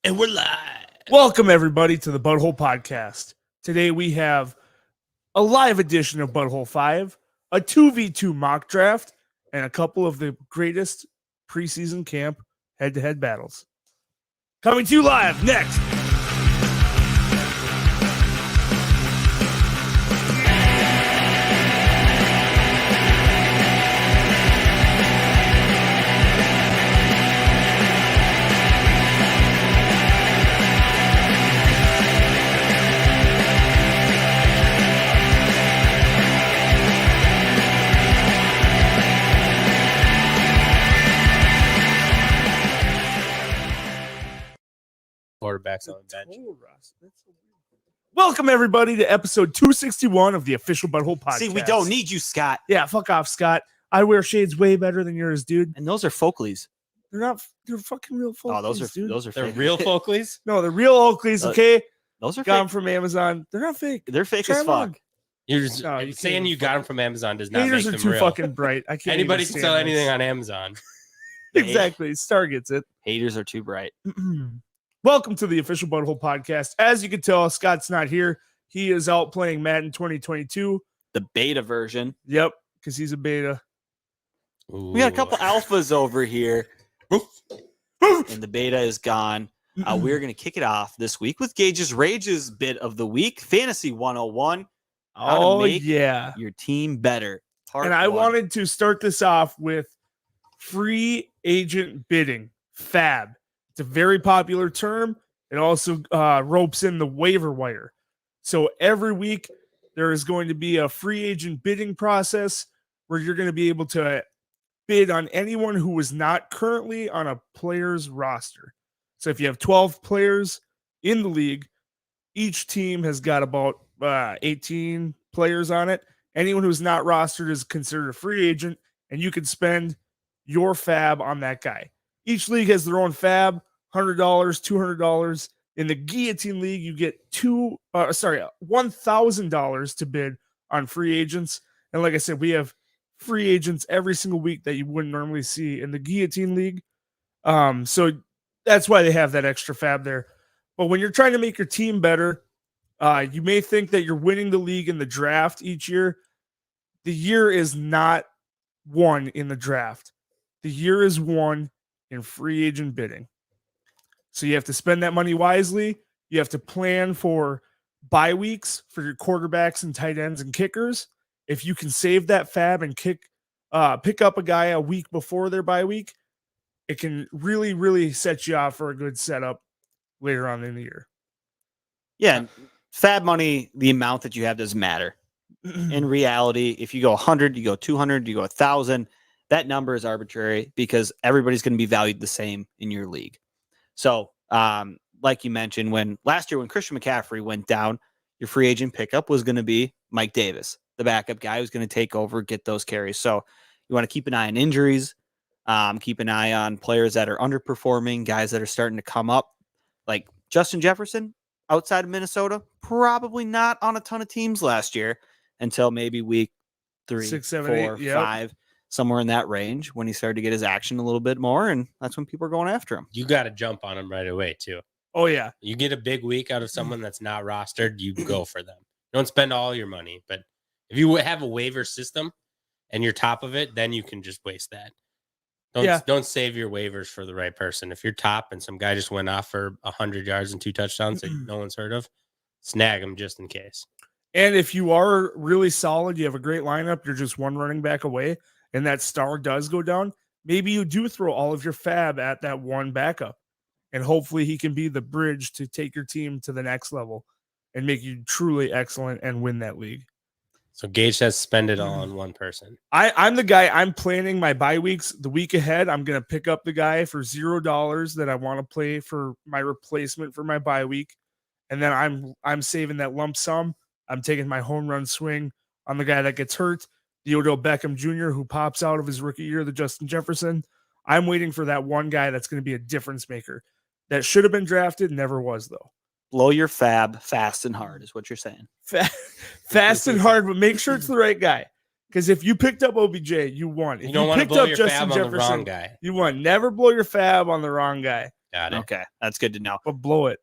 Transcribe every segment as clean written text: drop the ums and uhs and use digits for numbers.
And we're live. Welcome, everybody, to the Butthole Podcast. Today we have a live edition of Butthole 5, a 2v2 mock draft, and a couple of the greatest preseason camp head-to-head battles. Coming to you live next. Quarterbacks on the bench. Welcome, everybody, to episode 261 of the official Butthole Podcast. See, we don't need you, Scott. Yeah, fuck off, Scott. I wear shades way better than yours, dude. And those are Folkleys. They're not. They're fucking real Folkleys, dude. Those are They're fake. real Folkleys? No, they're real Oakleys, okay? Those are Got them fake. from Amazon. They're not fake. They're fake Try as them on. fuck. You're just No, you saying can't you got them from Amazon does not Haters make are them too real. fucking bright. I can't. Anybody even can stand sell this. anything on Amazon. Exactly. Star gets it. Haters are too bright. Welcome to the official Butthole Podcast. As you can tell, Scott's not here. He is out playing Madden 2022. The beta version. Yep, because he's a beta. We got a couple alphas over here. And the beta is gone. We're going to kick it off this week with Gage's Rage's bit of the week. Fantasy 101. How to Oh, make yeah. your team better. Part And I one. wanted to start this off with free agent bidding, FAB. It's a very popular term. It also ropes in the waiver wire. So every week there is going to be a free agent bidding process where you're going to be able to bid on anyone who is not currently on a player's roster. So if you have 12 players in the league, each team has got about 18 players on it. Anyone who's not rostered is considered a free agent, and you can spend your FAB on that guy. Each league has their own FAB, $100, $200. In the Guillotine League, you get $1,000 to bid on free agents. And like I said, we have free agents every single week that you wouldn't normally see in the Guillotine League. So that's why they have that extra FAB there. But when you're trying to make your team better, you may think that you're winning the league in the draft each year. The year is not won in the draft. The year is won in free agent bidding. So you have to spend that money wisely. You have to plan for bye weeks for your quarterbacks and tight ends and kickers. If you can save that FAB and pick up a guy a week before their bye week, it can really, really set you up for a good setup later on in the year. Yeah. and FAB money, the amount that you have doesn't matter. In reality, if you go 100, you go 200, you go 1,000, that number is arbitrary because everybody's going to be valued the same in your league. So, like you mentioned, last year when Christian McCaffrey went down, your free agent pickup was going to be Mike Davis, the backup guy who's going to take over, get those carries. So you want to keep an eye on injuries, keep an eye on players that are underperforming, guys that are starting to come up, like Justin Jefferson outside of Minnesota, probably not on a ton of teams last year until maybe week 3, 6, 7, 4, 8, yep. 5. Somewhere in that range when he started to get his action a little bit more, and that's when people are going after him. You got to jump on them right away, too. Oh, yeah. You get a big week out of someone that's not rostered, you go for them. Don't spend all your money. But if you have a waiver system and you're top of it, then you can just waste that. Don't save your waivers for the right person. If you're top and some guy just went off for 100 yards and 2 touchdowns that no one's heard of, snag him just in case. And if you are really solid, you have a great lineup, you're just one running back away, and that star does go down, maybe you do throw all of your FAB at that one backup. And hopefully he can be the bridge to take your team to the next level and make you truly excellent and win that league. So Gage says spend it all on one person. I'm the guy, I'm planning my bye weeks the week ahead. I'm going to pick up the guy for $0 that I want to play for my replacement for my bye week. And then I'm saving that lump sum. I'm taking my home run swing on the guy that gets hurt. The Odell Beckham Jr., who pops out of his rookie year, the Justin Jefferson. I'm waiting for that one guy that's going to be a difference maker. That should have been drafted, never was, though. Blow your FAB fast and hard is what you're saying. Fast and hard, but make sure it's the right guy. Because if you picked up OBJ, you won. If you don't want to picked blow up your Justin FAB on the Jefferson, wrong guy. you won. Never blow your FAB on the wrong guy. Got it. Okay, that's good to know. But blow it.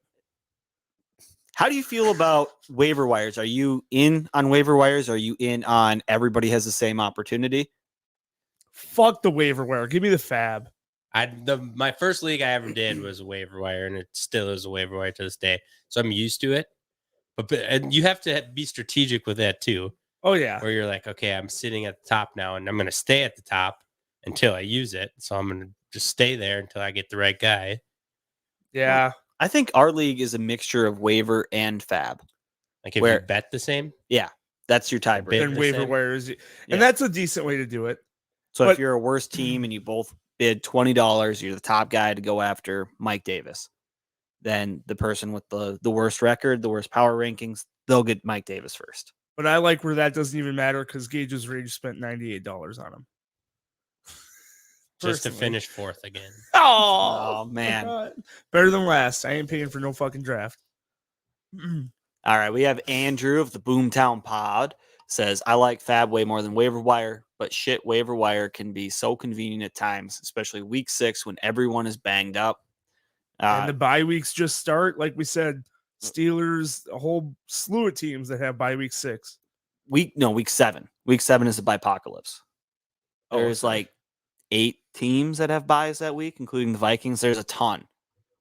How do you feel about waiver wires? Are you in on waiver wires? Are you in on everybody has the same opportunity? Fuck the waiver wire. Give me the fab. My first league I ever did was a waiver wire, and it still is a waiver wire to this day. So I'm used to it. But and you have to be strategic with that too. Oh yeah. Where you're like, okay, I'm sitting at the top now, and I'm going to stay at the top until I use it. So I'm going to just stay there until I get the right guy. Yeah. I think our league is a mixture of waiver and fab. Like if Where- you bet the same, That's your tiebreaker. bid And the waiver same. wires. And Yeah. that's a decent way to do it. So But- if you're a worse team and you both bid $20, you're the top guy to go after Mike Davis. Then the person with the worst record, the worst power rankings, they'll get Mike Davis first. But I like where that doesn't even matter because Gage's Rage spent $98 on him. Just to Personally. finish fourth again. Oh, man. God. Better than last. I ain't paying for no fucking draft. All right, we have Andrew of the Boomtown Pod says, I like Fab way more than waiver wire, but shit, waiver wire can be so convenient at times, especially week 6 when everyone is banged up. And the bye weeks just start. Like we said, Steelers, a whole slew of teams that have bye week 6. week 7. Week 7 is the bipocalypse. Oh, There's sorry. like 8 teams that have buys that week, including the Vikings. There's a ton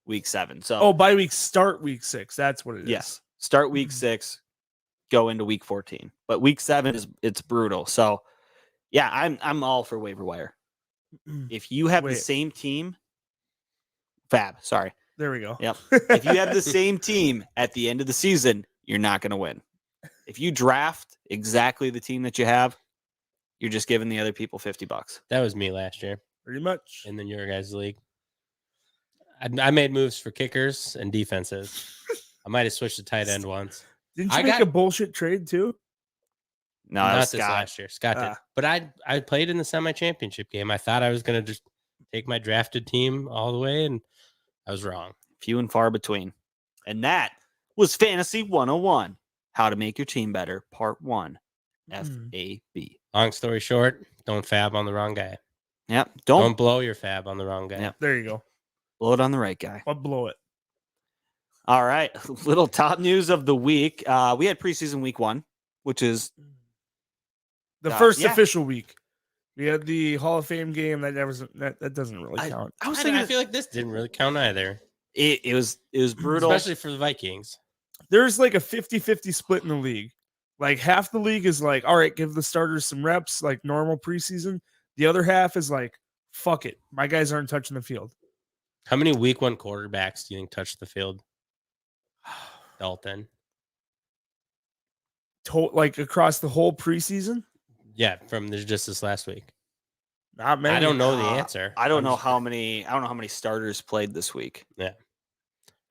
week 7. So Oh, bye weeks start week 6. That's what it is. yes, start week 6, go into week 14. But week 7 it's brutal. So yeah, I'm all for waiver wire. If you have the Wait. same team, Fab, sorry. There we go. Yep. If you have the same team at the end of the season, you're not going to win. If you draft exactly the team that you have, you're just giving the other people $50. That was me last year Pretty much. in the your guys' league. I made moves for kickers and defenses. I might have switched to tight end once. Didn't you I make got- a bullshit trade too? No, that Not was this Scott. last year. Scott did. Ah. But I played in the semi-championship game. I thought I was going to just take my drafted team all the way, and I was wrong. Few and far between. And that was Fantasy 101. How to make your team better, part 1. FAB. Long story short, don't fab on the wrong guy. Yep. Don't Don't blow your fab on the wrong guy. Yep. There you go. blow it on the right guy. But blow it. All right. Little top news of the week. We had preseason week 1, which is The first yeah. official week. We had the Hall of Fame game. That doesn't really I- count. I was I thinking feel like this didn't really count either, it was brutal. especially for the Vikings. There's like a 50-50 split in the league. Like half the league is like, all right, give the starters some reps, like normal preseason. The other half is like, fuck it. My guys aren't touching the field. How many week 1 quarterbacks do you think touched the field? Dalton. Like across the whole preseason? Yeah, from just this last week. Not many. I don't know the answer. I don't I'm know just- how many. I don't know how many starters played this week. Yeah.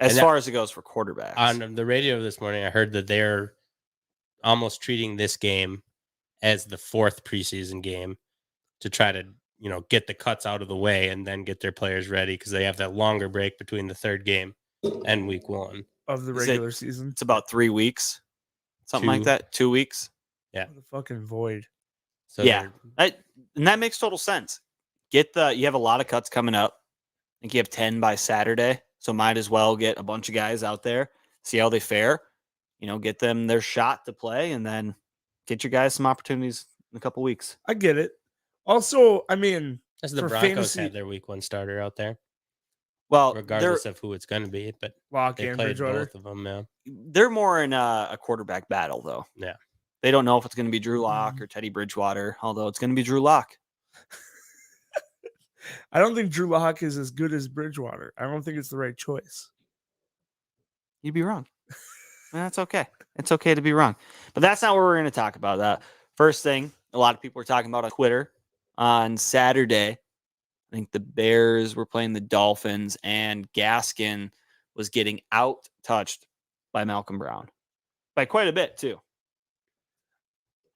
As And far as it goes for quarterbacks. On the radio this morning, I heard that they're almost treating this game as the 4th preseason game to try to, get the cuts out of the way and then get their players ready because they have that longer break between the 3rd game and week 1. Of the Is it- regular season. it's about 3 weeks, something like 2. that. 2 weeks. What a fucking void. So Yeah. they're- And that makes total sense. You have a lot of cuts coming up. I think you have 10 by Saturday. So might as well get a bunch of guys out there, see how they fare, get them their shot to play, and then get your guys some opportunities in a couple weeks. I get it. Also, I mean, As the for Broncos fantasy- had their week 1 starter out there, Well, regardless of who it's going to be, but Lock they and played Bridgewater. both of them. Yeah. they're more in a quarterback battle, though. Yeah. They don't know if it's going to be Drew Lock or Teddy Bridgewater, although it's going to be Drew Lock. I don't think Drew Lock is as good as Bridgewater. I don't think it's the right choice. You'd be wrong. That's okay. It's okay to be wrong. But that's not what we're going to talk about. That first thing, a lot of people were talking about on Twitter on Saturday. I think the Bears were playing the Dolphins, and Gaskin was getting out-touched by Malcolm Brown. By quite a bit, too.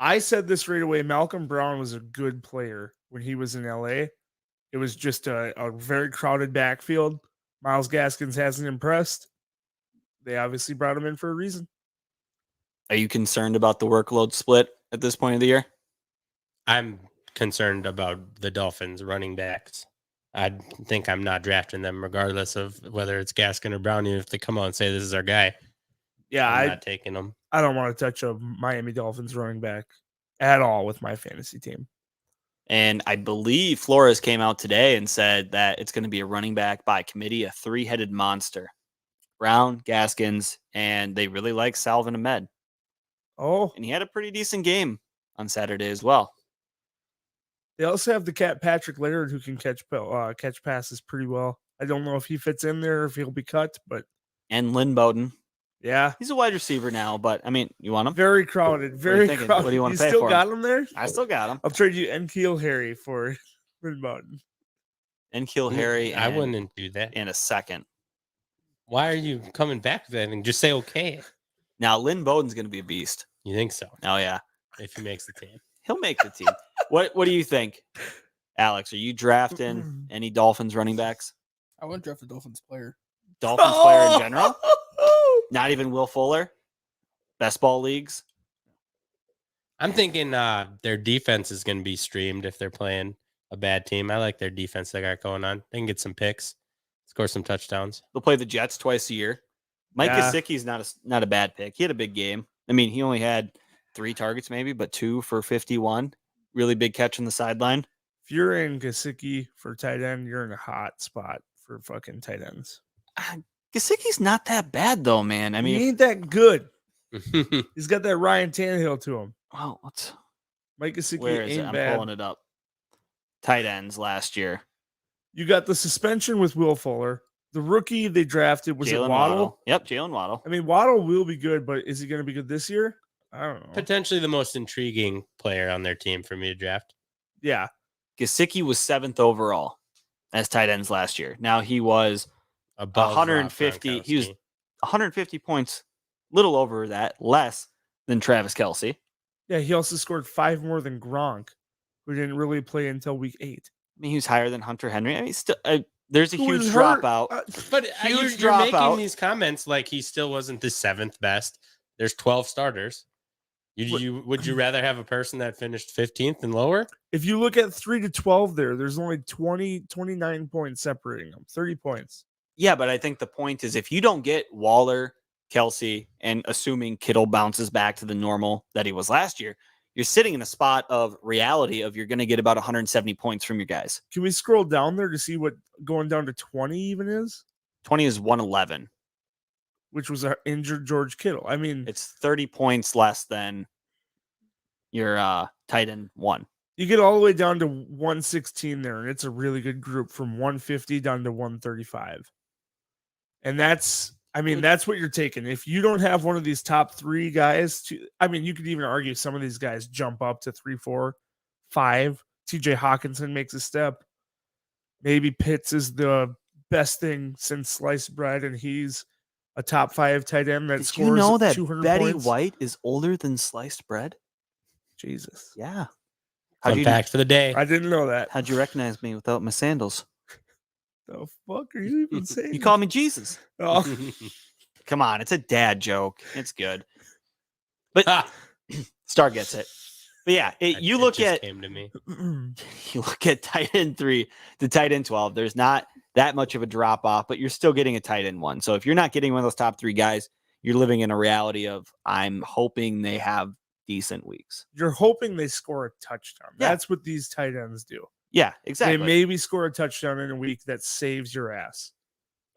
I said this right away. Malcolm Brown was a good player when he was in LA. It was just a very crowded backfield. Myles Gaskins hasn't impressed. They obviously brought him in for a reason. Are you concerned about the workload split at this point of the year? I'm concerned about the Dolphins running backs I think I'm not drafting them regardless of whether it's Gaskin or Browning. If they come out and say this is our guy, Yeah, I'm not taking them. I don't want to touch a Miami Dolphins running back at all with my fantasy team. And I believe Flores came out today and said that it's going to be a running back by committee, a 3-headed monster. Brown, Gaskins, and they really like Salvin Ahmed. Oh, And he had a pretty decent game on Saturday as well. they also have the cat Patrick Laird who can catch passes pretty well. I don't know if he fits in there, if he'll be cut, but And Lynn Bowden. yeah, He's a wide receiver now, but I mean, you want him? very crowded. Very thinking? crowded. What do you wanna You pay still for him? got him there? I still got him. I'll trade you N'Keal Harry for Lynn Bowden. And Kill Harry. I and- wouldn't do that. in a second. Why are you coming back with that and just say okay? Now, Lynn Bowden's going to be a beast. You think so? Oh, yeah. If he makes the team. He'll make the team. What do you think, Alex? Are you drafting any Dolphins running backs? I wouldn't draft a Dolphins player. Dolphins player in general? Not even Will Fuller? Best ball leagues? I'm thinking their defense is going to be streamed if they're playing a bad team. I like their defense they got going on. They can get some picks, score some touchdowns. They'll play the Jets twice a year. Mike Yeah. Gesicki's not a bad pick. He had a big game. I mean, he only had 3 targets maybe, but 2 for 51. Really big catch on the sideline. If you're in Gesicki for tight end, you're in a hot spot for fucking tight ends. Gesicki's not that bad though, man. I He mean, ain't that good. He's got that Ryan Tannehill to him. well, what's Mike Gesicki where is ain't it? I'm bad. pulling it up. Tight ends last year. You got the suspension with Will Fuller. The rookie they drafted was Jalen it Waddle? Yep, Jalen Waddle. I mean, Waddle will be good, but is he going to be good this year? I don't know. Potentially the most intriguing player on their team for me to draft. Yeah, Gesicki was 7th overall as tight ends last year. Now he was Above 150. He was 150 points, little over that, less than Travis Kelce. yeah. He also scored 5 more than Gronk, who didn't really play until week 8. I mean, he was higher than Hunter Henry. I mean, still, there's a Who huge was hurt. dropout. But Huge you're making dropout. these comments like he still wasn't the 7th best. There's 12 starters. Would you rather have a person that finished 15th and lower? If you look at 3 to 12 there's only 29 points separating them, 30 points. Yeah, but I think the point is if you don't get Waller, Kelsey, and assuming Kittle bounces back to the normal that he was last year, you're sitting in a spot of reality of you're going to get about 170 points from your guys. Can we scroll down there to see what going down to 20 even is? 20 is 111. Which was an injured George Kittle. I mean, It's 30 points less than your tight end 1. you get all the way down to 116 there, and it's a really good group from 150 down to 135. And that's what you're taking. If you don't have one of these top 3 guys, you could even argue some of these guys jump up to 3, 4, 5. TJ Hawkinson makes a step. Maybe Pitts is the best thing since sliced bread, and he's a top 5 tight end that Did scores you know that 200 Betty points. White is older than sliced bread? Jesus. Yeah. Fun fact for the day. I didn't know that. How'd you recognize me without my sandals? The fuck are you even saying? You call me Jesus. Oh, Come on, it's a dad joke. It's good. But Ah, Star gets it. But yeah, you look just at came to me. tight end 3 to tight end 12. There's not that much of a drop off, but you're still getting a tight end 1. So if you're not getting one of those top 3 guys, you're living in a reality of I'm hoping they have decent weeks. you're hoping they score a touchdown. Yeah. That's what these tight ends do. Yeah, exactly. They maybe score a touchdown in a week that saves your ass.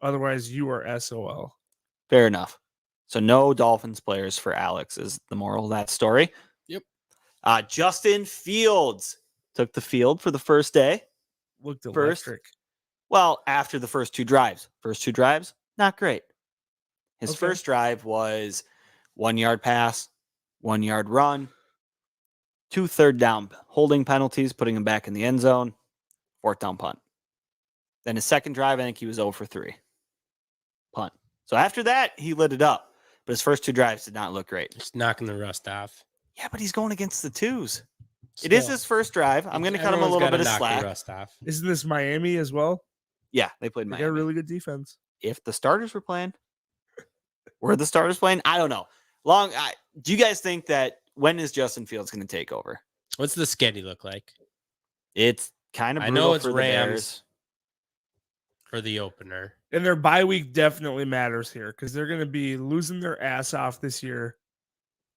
Otherwise, you are SOL. Fair enough. So no Dolphins players for Alex is the moral of that story. Yep. Justin Fields took the field for the first day. Looked First. electric. Well, after the first 2 drives. First 2 drives, not great. His Okay. first drive was 1 yard pass, 1 yard run, 2 third down holding penalties, putting him back in the end zone, 4th down punt. Then his second drive, I think he was 0 for 3. Punt. So after that, he lit it up. But his first 2 drives did not look great. Just knocking the rust off. Yeah, but he's going against the 2s. It is Still, his first drive. I'm going to cut him a everyone's little gotta bit of knock the slack. rust off. Isn't this Miami as well? Yeah, they played They got Miami. a really good defense. If the starters were playing, were the starters playing? I don't know. Do you guys think that when is Justin Fields going to take over? What's the schedule look like? It's kind of I brutal know it's for the Rams. Bears. for the opener. And their bye week definitely matters here because they're going to be losing their ass off this year,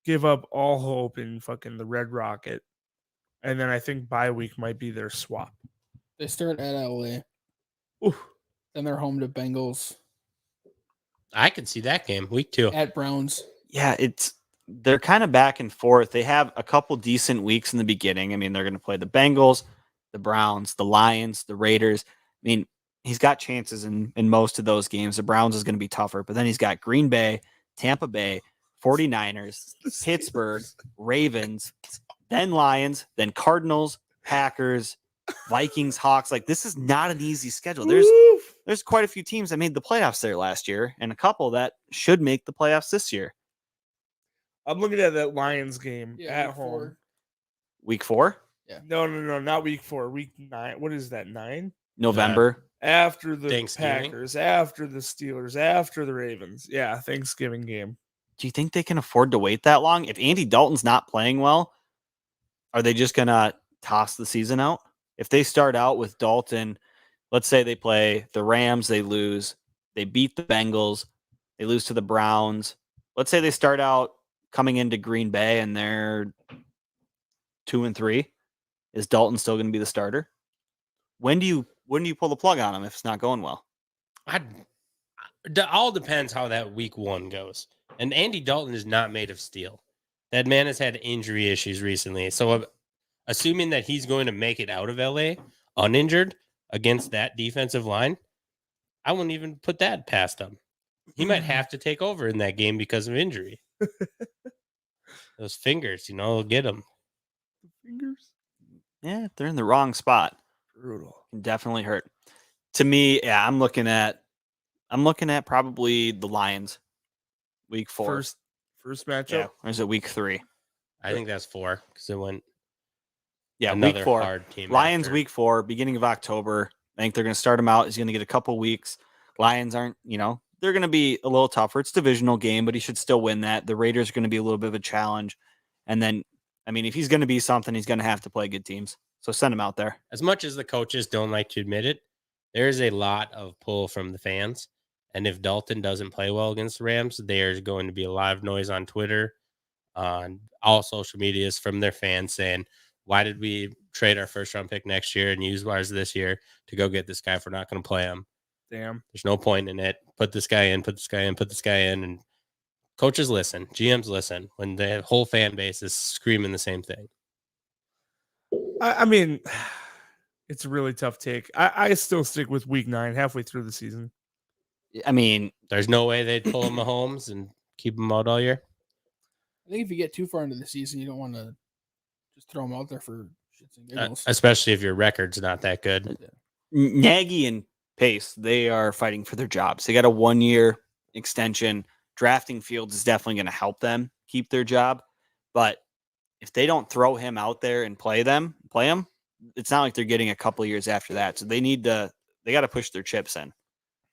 give up all hope in fucking the Red Rocket. And then I think bye week might be their swap. They start at LA. Ooh. Then they're home to Bengals. I can see that game week 2 at Browns. Yeah, they're kind of back and forth. They have a couple decent weeks in the beginning. I mean, they're going to play the Bengals, the Browns, the Lions, the Raiders. I mean, he's got chances in most of those games. The Browns is going to be tougher, but then he's got Green Bay, Tampa Bay, 49ers, Pittsburgh, Ravens, then Lions, then Cardinals, Packers, Vikings, Hawks. Like, this is not an easy schedule. There's quite a few teams that made the playoffs there last year and a couple that should make the playoffs this year. I'm looking at that Lions game at week home. 4. Week 4? Yeah. No, not week 4. Week 9. What is that? 9? November. After the Thanksgiving? Packers, after the Steelers, after the Ravens. Yeah, Thanksgiving game. Do you think they can afford to wait that long? If Andy Dalton's not playing well, are they just going to toss the season out? If they start out with Dalton, let's say they play the Rams, they lose. They beat the Bengals. They lose to the Browns. Let's say they start out coming into Green Bay and they're 2-3. Is Dalton still going to be the starter? When do you pull the plug on him if it's not going well? It all depends how that week 1 goes. And Andy Dalton is not made of steel. That man has had injury issues recently. So assuming that he's going to make it out of LA uninjured against that defensive line, I wouldn't even put that past him. He might have to take over in that game because of injury. Those fingers, will get him. Fingers? Yeah, if they're in the wrong spot. Brutal. Can definitely hurt. To me, yeah, I'm looking at probably the Lions. Week 4. First matchup. Yeah, or is it week 3? I think that's 4 because it went. Yeah, another week 4. hard team. Lions after. week 4, beginning of October. I think they're going to start him out. He's going to get a couple weeks. Lions aren't, they're going to be a little tougher. It's a divisional game, but he should still win that. The Raiders are going to be a little bit of a challenge. And then, I mean, if he's going to be something, he's going to have to play good teams. So send him out there. As much as the coaches don't like to admit it, there's a lot of pull from the fans. And if Dalton doesn't play well against the Rams, there's going to be a lot of noise on Twitter, on all social medias from their fans saying, why did we trade our first round pick next year and use ours this year to go get this guy if we're not going to play him? Damn. There's no point in it. Put this guy in, put this guy in, put this guy in. And coaches listen, GMs listen when the whole fan base is screaming the same thing. I mean, it's a really tough take. I still stick with week 9, halfway through the season. I mean, There's no way they'd pull him Mahomes and keep him out all year. I think if you get too far into the season, you don't want to just throw him out there for shits and giggles. Especially if your record's not that good. Nagy and Pace, they are fighting for their jobs. They got a 1-year extension. Drafting Fields is definitely going to help them keep their job. But if they don't throw him out there and play him, it's not like they're getting a couple years after that. So they got to push their chips in.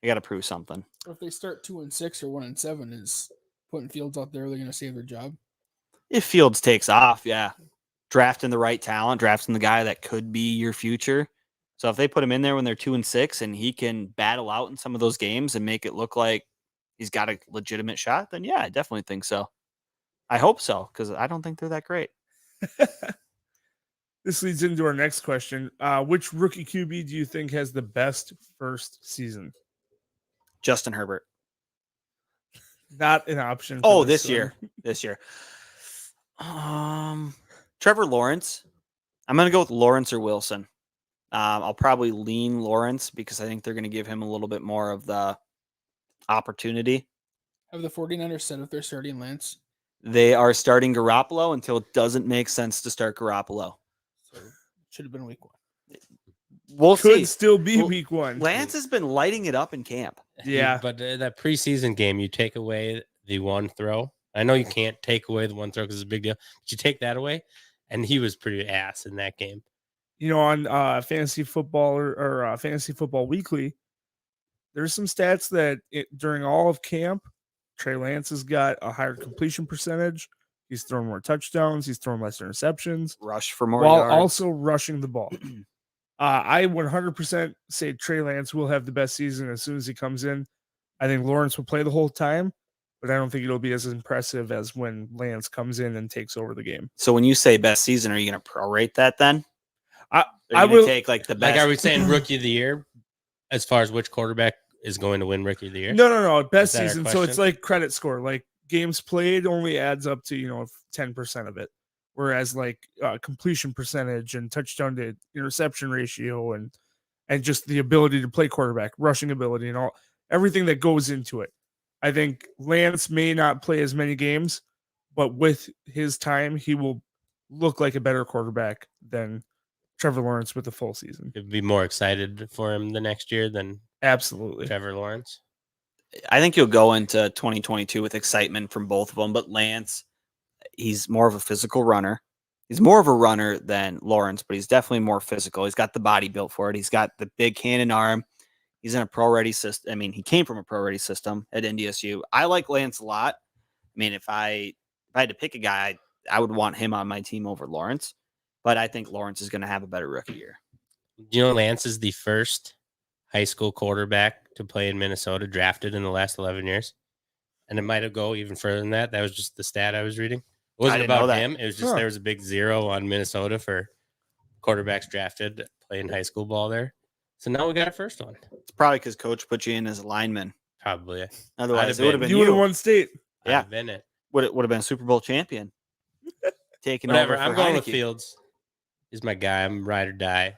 They got to prove something. Or if they start 2-6 or 1-7, is putting Fields out there, they're going to save their job. If Fields takes off, yeah. Drafting the right talent, drafting the guy that could be your future. So if they put him in there when they're 2-6 and he can battle out in some of those games and make it look like he's got a legitimate shot, then yeah, I definitely think so. I hope so, because I don't think they're that great. This leads into our next question. Which rookie QB do you think has the best first season? Justin Herbert. Not an option. Oh, this year. Trevor Lawrence. I'm going to go with Lawrence or Wilson. I'll probably lean Lawrence because I think they're going to give him a little bit more of the opportunity. Have the 49ers said if they're starting Lance? They are starting Garoppolo until it doesn't make sense to start Garoppolo. So it should have been week 1. We'll Could see. still be week 1. Lance has been lighting it up in camp. Yeah. But that preseason game, you take away the one throw. I know you can't take away the one throw because it's a big deal. But you take that away, and he was pretty ass in that game. On fantasy football or fantasy football weekly, there's some stats that during all of camp, Trey Lance has got a higher completion percentage. He's throwing more touchdowns. He's throwing less interceptions. Rush for more while yards. also rushing the ball. I 100% say Trey Lance will have the best season as soon as he comes in. I think Lawrence will play the whole time, but I don't think it'll be as impressive as when Lance comes in and takes over the game. So when you say best season, are you going to prorate that then? I will take like the best. Like, are we saying rookie of the year as far as which quarterback is going to win rookie of the year? No. Best Is that our season. So it's question? like credit score. Like games played only adds up to 10% of it, whereas like completion percentage and touchdown to interception ratio and just the ability to play quarterback, rushing ability, and everything that goes into it. I think Lance may not play as many games, but with his time, he will look like a better quarterback than Trevor Lawrence with a full season. It'd be more excited for him the next year than Absolutely. Trevor Lawrence. I think you'll go into 2022 with excitement from both of them, but Lance, he's more of a physical runner. He's more of a runner than Lawrence, but he's definitely more physical. He's got the body built for it. He's got the big cannon arm. He's in a pro-ready system. I mean, he came from a pro-ready system at NDSU. I like Lance a lot. I mean, if I had to pick a guy, I would want him on my team over Lawrence, but I think Lawrence is going to have a better rookie year. Lance is the first high school quarterback to play in Minnesota drafted in the last 11 years. And it might have go even further than that. That was just the stat I was reading. It wasn't didn't know about that. him. It was just there was a big 0 on Minnesota for quarterbacks drafted playing high school ball there. So now we got our first one. It's probably because coach put you in as a lineman. Probably. Otherwise, I'd it would have been You would have won state. Yeah. I've been it. Would have been a Super Bowl champion. Taking Whatever. over for I'm going with Heineke. Fields. He's my guy. I'm ride or die.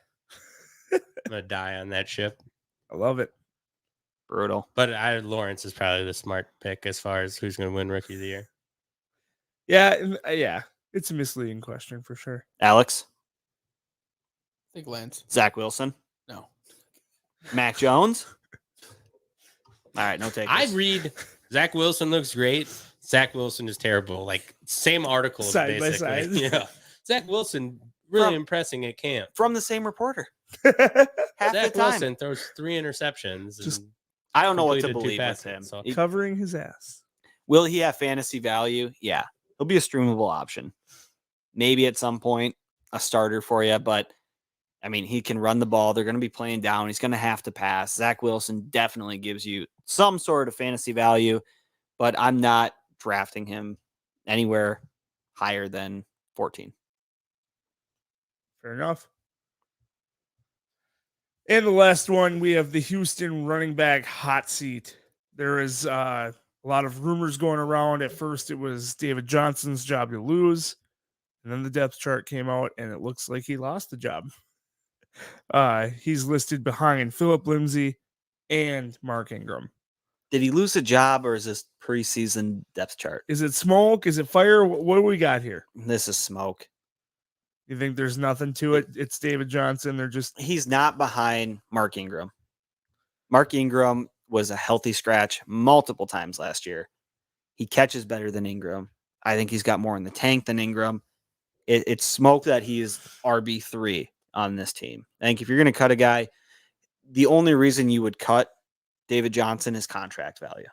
I'm going to die on that ship. I love it. Brutal. But Lawrence is probably the smart pick as far as who's going to win rookie of the year. Yeah. It's a misleading question for sure. Alex, I think Lance. Zack Wilson, No. Mac Jones. All right, no take. I read Zach Wilson looks great. Zach Wilson is terrible. Like same article, Side by basically. side. Yeah. Zach Wilson really From- impressing at camp. From the same reporter. Half Zach the time. Wilson throws 3 interceptions. Just and I don't know what to completed 2 believe with passes, him. so- Covering his ass. Will he have fantasy value? Yeah. He'll be a streamable option. Maybe at some point a starter for you, but I mean, he can run the ball. They're going to be playing down. He's going to have to pass. Zach Wilson definitely gives you some sort of fantasy value, but I'm not drafting him anywhere higher than 14. Fair enough. And the last one, we have the Houston running back hot seat. There is a lot of rumors going around. At first, it was David Johnson's job to lose. And then the depth chart came out, and it looks like he lost the job. He's listed behind Philip Lindsay and Mark Ingram. Did he lose a job or is this preseason depth chart? Is it smoke? Is it fire? What do we got here? This is smoke. You think there's nothing to it? It's David Johnson. He's not behind Mark Ingram. Mark Ingram was a healthy scratch multiple times last year. He catches better than Ingram. I think he's got more in the tank than Ingram. It's smoke that he is RB3 on this team. I think if you're going to cut a guy, the only reason you would cut David Johnson is contract value.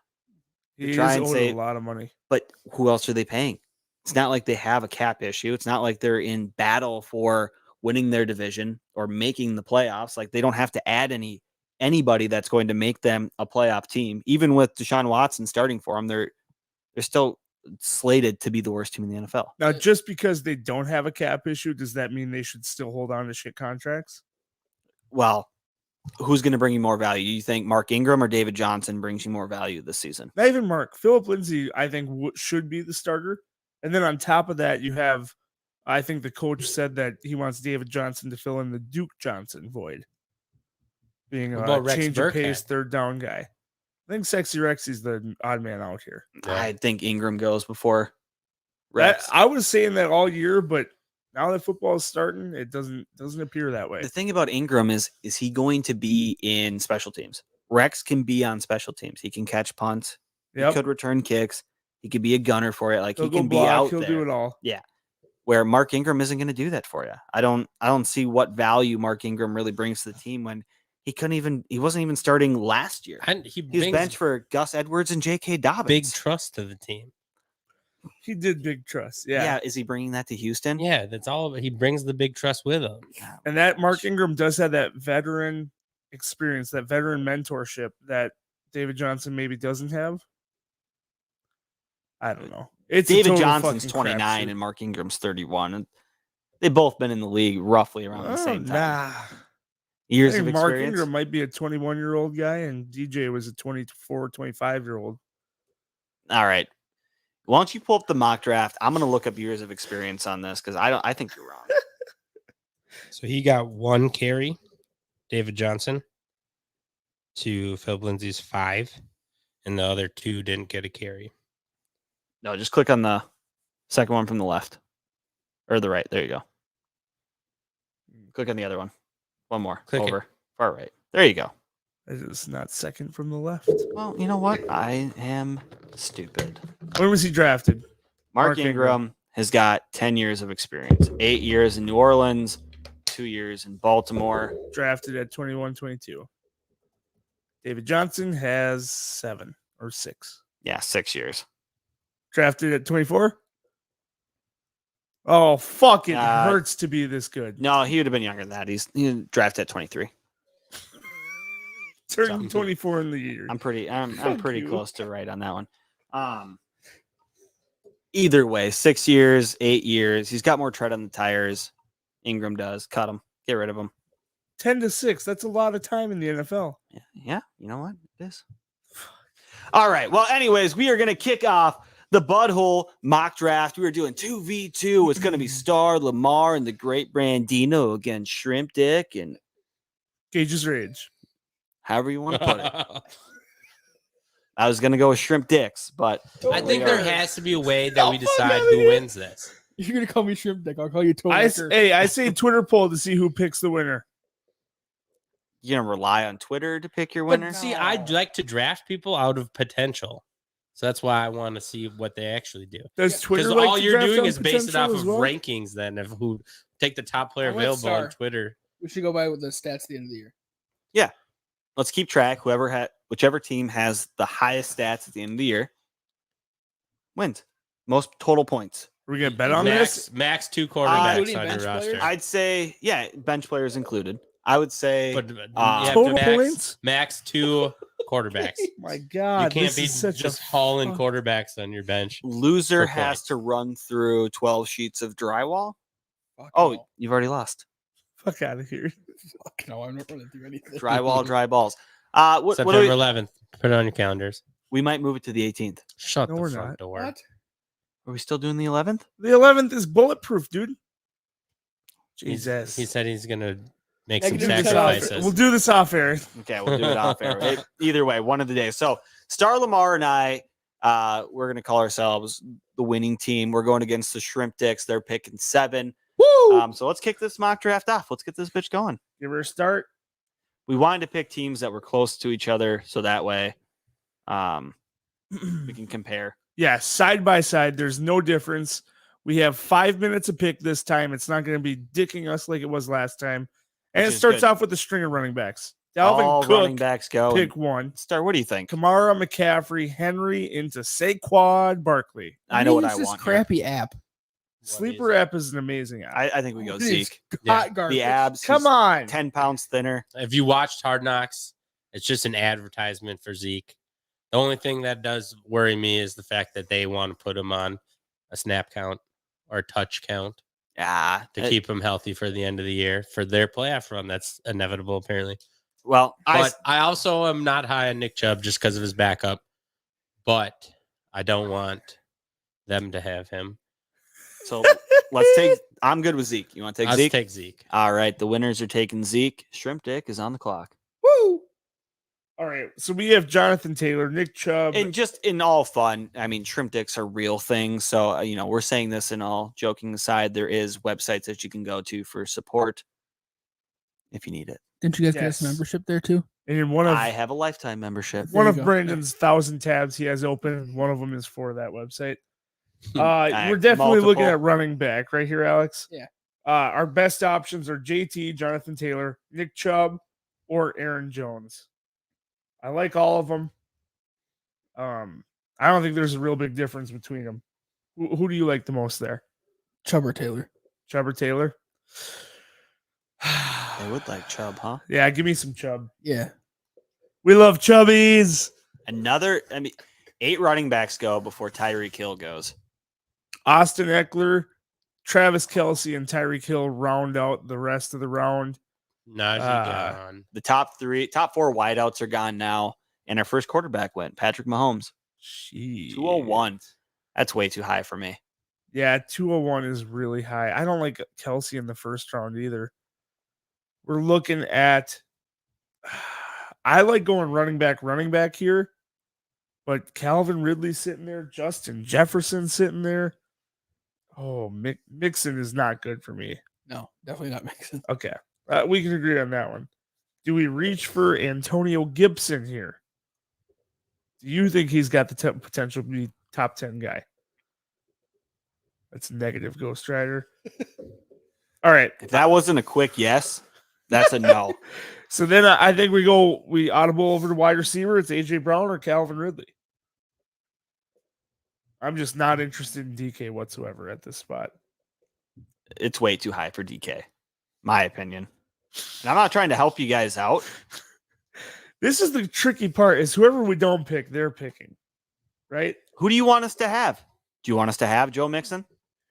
He try is and owed save- a lot of money. But who else are they paying? It's not like they have a cap issue. It's not like they're in battle for winning their division or making the playoffs. Like they don't have to add anybody that's going to make them a playoff team. Even with Deshaun Watson starting for them, they're still slated to be the worst team in the NFL. Now, just because they don't have a cap issue, does that mean they should still hold on to shit contracts? Well, who's going to bring you more value? You think Mark Ingram or David Johnson brings you more value this season? Not even Mark. Philip Lindsay, I think, should be the starter. And then on top of that, you have, I think the coach said that he wants David Johnson to fill in the Duke Johnson void, being What a about Rex change of pace, Burkhead? third down guy. I think Sexy Rexy's the odd man out here. I think Ingram goes before Rex. I was saying that all year, but now that football is starting, it doesn't appear that way. The thing about Ingram is he going to be in special teams? Rex can be on special teams. He can catch punts. Yep. He could return kicks. He could be a gunner for you. Like He'll he go can be block, out he'll there. do it all. Where Mark Ingram isn't going to do that for you. I don't see what value Mark Ingram really brings to the team when he wasn't even starting last year. And he He was brings benched for Gus Edwards and J.K. Dobbins. big trust to the team. He did big trust. Yeah. Is he bringing that to Houston? Yeah, that's all. He brings the big trust with him. And that Mark Ingram does have that veteran experience, that veteran mentorship that David Johnson maybe doesn't have. I don't know. It's David Johnson's 29 and Mark Ingram's 31. And they've both been in the league roughly around the same time. Years of experience. Mark Ingram might be a 21-year-old guy, and DJ was a 24, 25-year-old. All right. Why don't you pull up the mock draft? I'm going to look up years of experience on this because I think you're wrong. So he got 1 carry, David Johnson, to Philip Lindsay's 5, and the other 2 didn't get a carry. No, just click on the second one from the left or the right. There you go. Click on the other one. One more. Click over. it. Far right. There you go. It's not second from the left. Well, you know what? I am stupid. When was he drafted? Mark Ingram has got 10 years of experience. 8 years in New Orleans, 2 years in Baltimore. Drafted at 21, 22. David Johnson has 7 or 6. Yeah, 6 years. Drafted at 24. Oh, fuck! It Uh, hurts to be this good. No, he would have been younger than that. He drafted at 23. Turning 24 in the year. I'm pretty you. close to right on that one. Either way, 6 years, 8 years. He's got more tread on the tires. Ingram does. Cut him. Get rid of him. 10-6. That's a lot of time in the NFL. Yeah. You know what? It is. All right. Well, anyways, we are going to kick off the Butthole mock draft. We are doing 2v2. It's going to be Star, Lamar, and the great Brandino against Shrimp Dick and Gage's Rage. however you want to put it. I was going to go with Shrimp Dicks, but I think there has to be a way that we decide who wins this. You're gonna call me Shrimp Dick. I'll call you Toe I Wrecker. say Twitter poll to see who picks the winner. you're going to rely on Twitter to pick your winner. But see, I'd like to draft people out of potential. So that's why I want to see what they actually do. Does Twitter Because like all to you're draft doing on is based it off potential of as well? rankings then of who take the top player I went available on Star. Twitter. We should go by with the stats at the end of the year. Let's keep track. Whichever team has the highest stats at the end of the year wins. Most total points. Are we gonna bet on Max, this? max 2 quarterbacks Including on your bench roster. players? I'd say, bench players included. I would say But you Uh, have Total to points? max 2 quarterbacks. My You God, can't this be is such just a hauling fuck- quarterbacks on your bench. loser for has points. to run through 12 sheets of drywall. Fuck Oh, no. you've already lost. Fuck out of here. Fuck no, I'm not running through anything. Drywall, dry balls. What September do 11th. Put it on your calendars. we might move it to the 18th. Shut No, the we're front not. door. What? Are we still doing the 11th? The 11th is bulletproof, dude. He's- Jesus. He said he's going to make Yeah, some give me the sacrifices. We'll do this off air. Okay, we'll do it off air. Either way, one of the days. So Star, Lamar, and I, we're going to call ourselves the winning team. We're going against the Shrimp Dicks. They're picking 7. Woo! So let's kick this mock draft off. Let's get this bitch going. Give her a start. We wanted to pick teams that were close to each other, so that way we can compare. Yeah, side by side, there's no difference. We have 5 minutes to pick this time. It's not going to be dicking us like it was last time. And Which it is starts good. off with the string of running backs. Dalvin All running Cook, backs go. pick one. Star, what do you think? Kamara, McCaffrey, Henry into Saquon Barkley. I know what I Use this want. Here. crappy app. Sleeper app is an amazing app. I think we go It is Zeke. Yeah. garbage. The abs. Come he's on. 10 pounds thinner. If you watched Hard Knocks, it's just an advertisement for Zeke. The only thing that does worry me is the fact that they want to put him on a snap count or a touch count Yeah. to keep him healthy for the end of the year for their playoff run. That's inevitable, apparently. Well, But I also am not high on Nick Chubb just because of his backup. But I don't want them to have him. so let's take. I'm good with Zeke. You want to take Let's Zeke? take Zeke. All right. The winners are taking Zeke. Shrimp Dick is on the clock. Woo! All right. So we have Jonathan Taylor, Nick Chubb. And just in all fun, I mean, shrimp dicks are real things. So, we're saying this in all joking aside. There is websites that you can go to for support if you need it. Didn't you guys get Yes. us membership there too? and in one of I have a lifetime membership. one There of you go. Brandon's 1,000 tabs he has open. One of them is for that website. I We're definitely looking multiple. at running back right here, Alex. Yeah. Our best options are JT, Jonathan Taylor, Nick Chubb, or Aaron Jones. I like all of them. I don't think there's a real big difference between them. Who do you like the most there? Chubb or Taylor. Chubb or Taylor? They would like Chubb, huh? Yeah, give me some Chubb. Yeah. We love Chubbies. 8 running backs go before Tyreek Hill goes. Austin Eckler, Travis Kelce, and Tyreek Hill round out the rest of the round. Najee gone. The top 4 wideouts are gone now, and our first quarterback went, Patrick Mahomes. Jeez. 201. That's way too high for me. Yeah, 201 is really high. I don't like Kelce in the first round either. We're looking at I like going running back here, but Calvin Ridley sitting there, Justin Jefferson sitting there. Oh, Mixon is not good for me. No, definitely not Mixon. Okay. We can agree on that one. Do we reach for Antonio Gibson here? Do you think he's got the potential to be top 10 guy? That's negative, Ghost Rider. All right. If that wasn't a quick yes, that's a no. So then I think we audible over to wide receiver. It's AJ Brown or Calvin Ridley. I'm just not interested in DK whatsoever at this spot. It's way too high for DK, my opinion. And I'm not trying to help you guys out. This is the tricky part is whoever we don't pick, they're picking, right? Who do you want us to have? Do you want us to have Joe Mixon?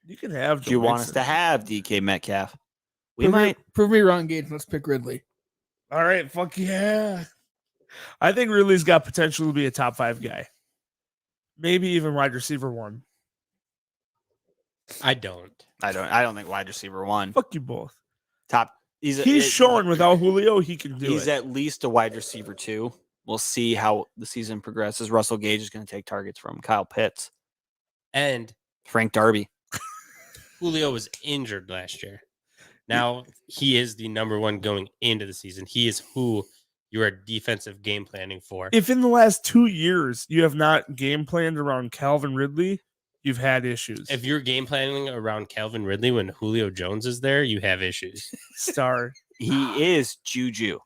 You can have Joe Do you want us Mixon. to have DK Metcalf? We might. Prove me wrong, Gage. Let's pick Ridley. All right, fuck yeah. I think Ridley's got potential to be a top 5 guy. Maybe even wide receiver 1. I don't. I don't think wide receiver 1. Fuck you both. Top. He's showing without Julio he can do He's it. at least a wide receiver 2. We'll see how the season progresses. Russell Gage is going to take targets from Kyle Pitts And Frank Darby. Julio was injured last year. Now he is the number 1 going into the season. He is who you are defensive game planning for. If in the last 2 years you have not game planned around Calvin Ridley, you've had issues. If you're game planning around Calvin Ridley when Julio Jones is there, you have issues. Star. He is Juju.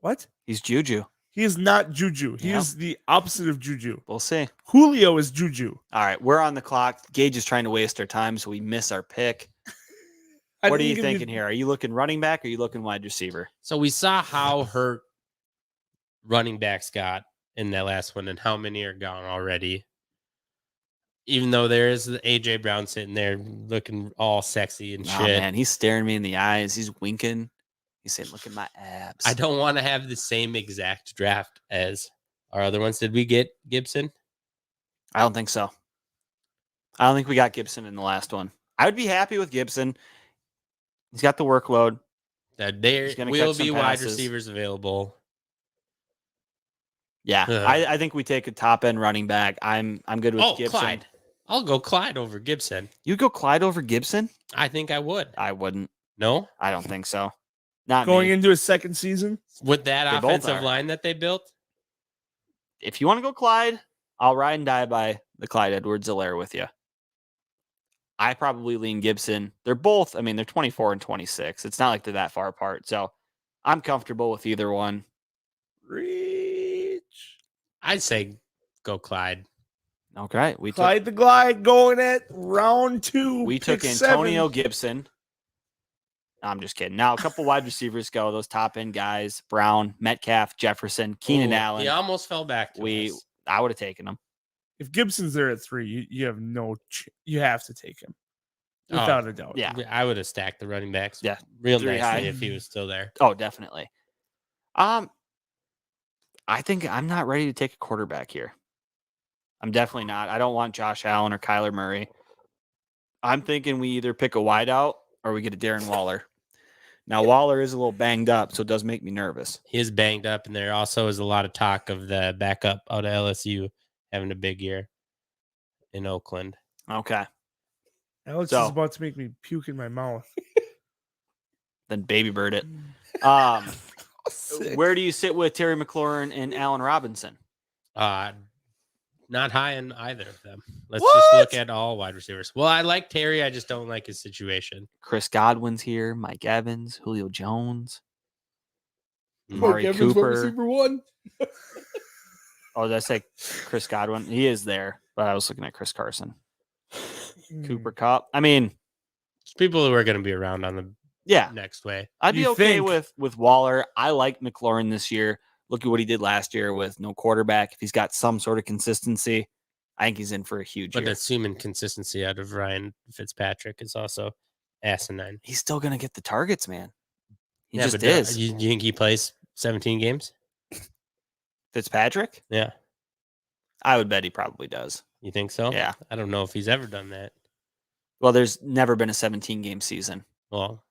What? He's Juju. He is not Juju. He Yeah. is the opposite of Juju. We'll see. Julio is Juju. All right, we're on the clock. Gage is trying to waste our time, so we miss our pick. What are you thinking here? Are you looking running back or are you looking wide receiver? So we saw how hurt running backs got in that last one and how many are gone already. Even though there is the AJ Brown sitting there looking all sexy and Oh, shit. man, he's staring me in the eyes. He's winking. He's saying, look at my abs. I don't want to have the same exact draft as our other ones. Did we get Gibson? I don't think so. I don't think we got Gibson in the last one. I would be happy with Gibson. He's got the workload. There He's gonna will catch some be wide passes. receivers available. Yeah, Ugh. I think we take a top end running back. I'm good with Oh, Gibson. Clyde. I'll go Clyde over Gibson. You go Clyde over Gibson? I think I would. I wouldn't. No? I don't think so. Not Going me. into his second season? With that They both offensive are. line that they built? If you want to go Clyde, I'll ride and die by the Clyde Edwards-Helaire with you. I probably lean Gibson. They're both, they're 24 and 26. It's not like they're that far apart. So I'm comfortable with either one. Reach. I'd say go Clyde. Okay. Clyde the Glide going at round 2. We pick took Antonio 7. Gibson. I'm just kidding. Now, a couple wide receivers go. Those top end guys: Brown, Metcalf, Jefferson, Keenan Ooh, Allen. He almost fell back to us. I would have taken them. If Gibson's there at 3, you have you have to take him. Without a doubt. Yeah. I would have stacked the running backs Yeah. real 3 nicely high. if he was still there. Oh, definitely. I think I'm not ready to take a quarterback here. I'm definitely not. I don't want Josh Allen or Kyler Murray. I'm thinking we either pick a wideout or we get a Darren Waller. Now, Waller is a little banged up, so it does make me nervous. He is banged up, and there also is a lot of talk of the backup out of LSU having a big year in Oakland. Okay. Alex So- is about to make me puke in my mouth. Then baby bird it. Sick. Where do you sit with Terry McLaurin and Allen Robinson? Not high in either of them. Let's What? just look at all wide receivers. Well, I like Terry. I just don't like his situation. Chris Godwin's here, Mike Evans, Julio Jones, Mm. Amari Evans, wide Cooper. receiver 1. Oh, did I say Chris Godwin? He is there. but I was looking at Chris Carson. Hmm. Cooper Kupp. I mean, It's people who are going to be around on the yeah, next way. I'd be You okay think? with Waller. I like McLaurin this year. Look at what he did last year with no quarterback. If he's got some sort of consistency, I think he's in for a huge But year. assuming consistency out of Ryan Fitzpatrick is also asinine. He's still going to get the targets, man. He Yeah, just but is. you think he plays 17 games? Fitzpatrick? Yeah. I would bet he probably does. You think so? Yeah. I don't know if he's ever done that. Well, there's never been a 17-game season. Well,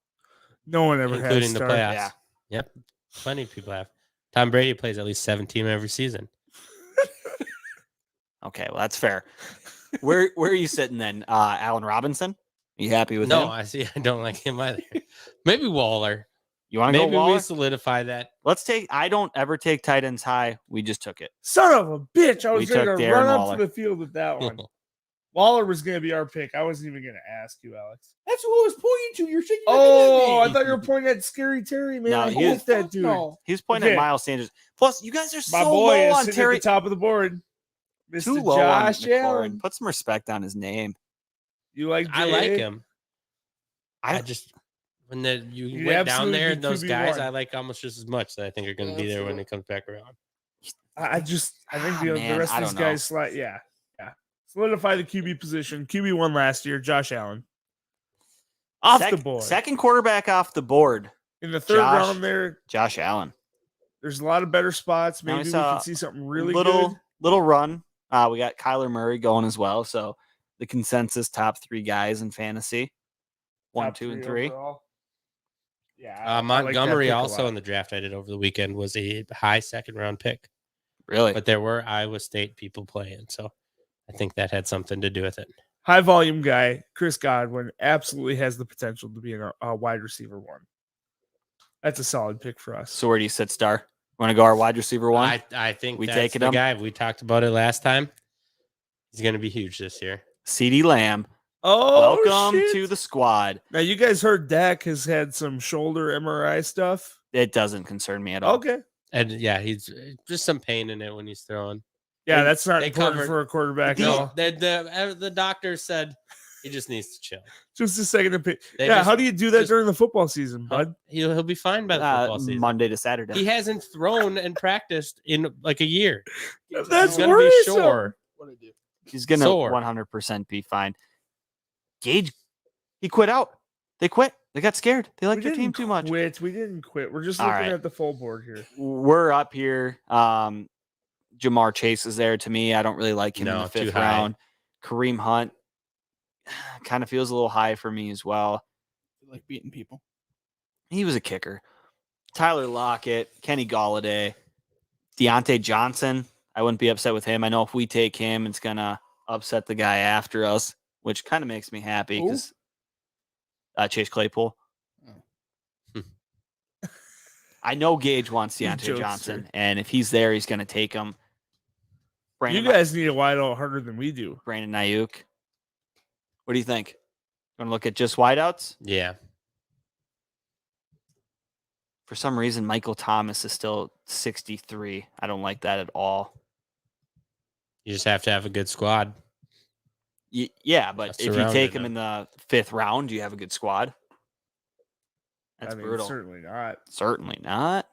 No one ever including has the started. playoffs. Yeah. Yep. Plenty of people have. Tom Brady plays at least 17 every season. Okay, well, that's fair. Where are you sitting then? Allen Robinson? Are you happy with No, him? I see. I don't like him either. Maybe Waller. You want to go Maybe Waller? we solidify that. I don't ever take tight ends high. We just took it. Son of a bitch! I We was going took to Darren run up Waller. to the field with that one. Waller was going to be our pick. I wasn't even going to ask you, Alex. That's who I was pointing to. You're shaking your Oh, head I at thought you were pointing at Scary Terry, man. No, I he hate was- that dude. No. He's pointing Okay. at Miles Sanders. Plus, you guys are My so boy low is on sitting Terry. at the top of the board. Too Mr. low on Josh McLaurin. Allen. Put some respect on his name. You like I like J.A.? him. I just when you You'd went down absolutely there be and those 2v1. guys I like almost just as much that I think are going to be there when Absolutely. it comes back around. I think the Man, rest I of these don't know. guys slide. Yeah. Solidify the QB position. QB won last year. Josh Allen off the board Second quarterback off the board. in the third Josh. round. Josh Allen. There's a lot of better spots. Now we Maybe we saw can see something really little good. little run. We got Kyler Murray going as well. So the consensus top 3 guys in fantasy. 1, Top 2, and 3 3. overall. Yeah, I like that Montgomery pick a also lot. in the draft I did over the weekend was a high second round pick, Really? but there were Iowa State people playing, so I think that had something to do with it. High volume guy, Chris Godwin, absolutely has the potential to be a wide receiver 1. That's a solid pick for us. So where do you sit, Star? Want to go our wide receiver 1? I think We that's taking the him? guy. We talked about it last time. He's going to be huge this year. CeeDee Lamb. Oh, Welcome shit. to the squad. Now you guys heard Dak has had some shoulder MRI stuff. It doesn't concern me at all. Okay. And yeah, he's just some pain in it when he's throwing. Yeah, They- that's not they important covered- for a quarterback. No, No, the doctor said he just needs to chill. just a second to pick. They Yeah, just- how do you do that just- during the football season, bud? He'll be fine by the football season. Monday to Saturday. He hasn't thrown and practiced in like a year. That's He's gonna be worrisome. sure. What I do. He's going to Sore. 100% be fine. Gage, he quit out. They quit. They got scared. They like We their team didn't too much. quit. We didn't quit. We're just All looking right. at the full board here. We're up here. Jamar Chase is there to me. I don't really like him in No, the too 5th high. round. Kareem Hunt kind of feels a little high for me as well. I like beating people. He was a kicker. Tyler Lockett, Kenny Galladay, Deontay Johnson. I wouldn't be upset with him. I know if we take him, it's going to upset the guy after us, which kind of makes me happy Who? because Chase Claypool. Oh. I know Gage wants You Deontay jokester. Johnson, and if he's there, he's going to take him. You guys need a wide out harder than we do. Brandon Ayuk. What do you think? Want to look at just wideouts? Yeah. For some reason, Michael Thomas is still 63. I don't like that at all. You just have to have a good squad. Yeah, but if you Surrounded take him him. in the 5th round, do you have a good squad? That's I mean, brutal. certainly not. Certainly not.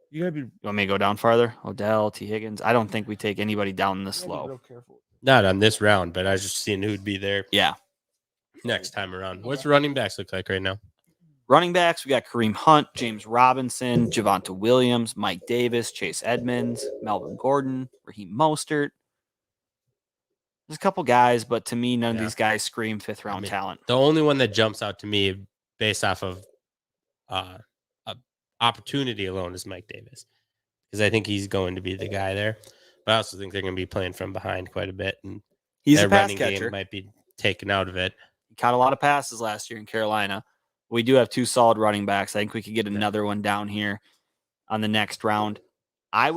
You gotta be, You want me to go down farther? Odell, T. Higgins. I don't think we take anybody down this you gotta be low. real careful. Not on this round, but I was just seeing who'd be there Yeah. next time around. What's running backs look like right now? Running backs, we got Kareem Hunt, James Robinson, Javonte Williams, Mike Davis, Chase Edmonds, Melvin Gordon, Raheem Mostert. There's a couple guys, but to me, none of Yeah. these guys scream 5th round mean, talent. The only one that jumps out to me based off of opportunity alone is Mike Davis, because I think he's going to be the guy there. But I also think they're going to be playing from behind quite a bit, and He's their a pass running catcher. game might be taken out of it. He caught a lot of passes last year in Carolina. We do have 2 solid running backs. I think we could get another one down here on the next round. I'd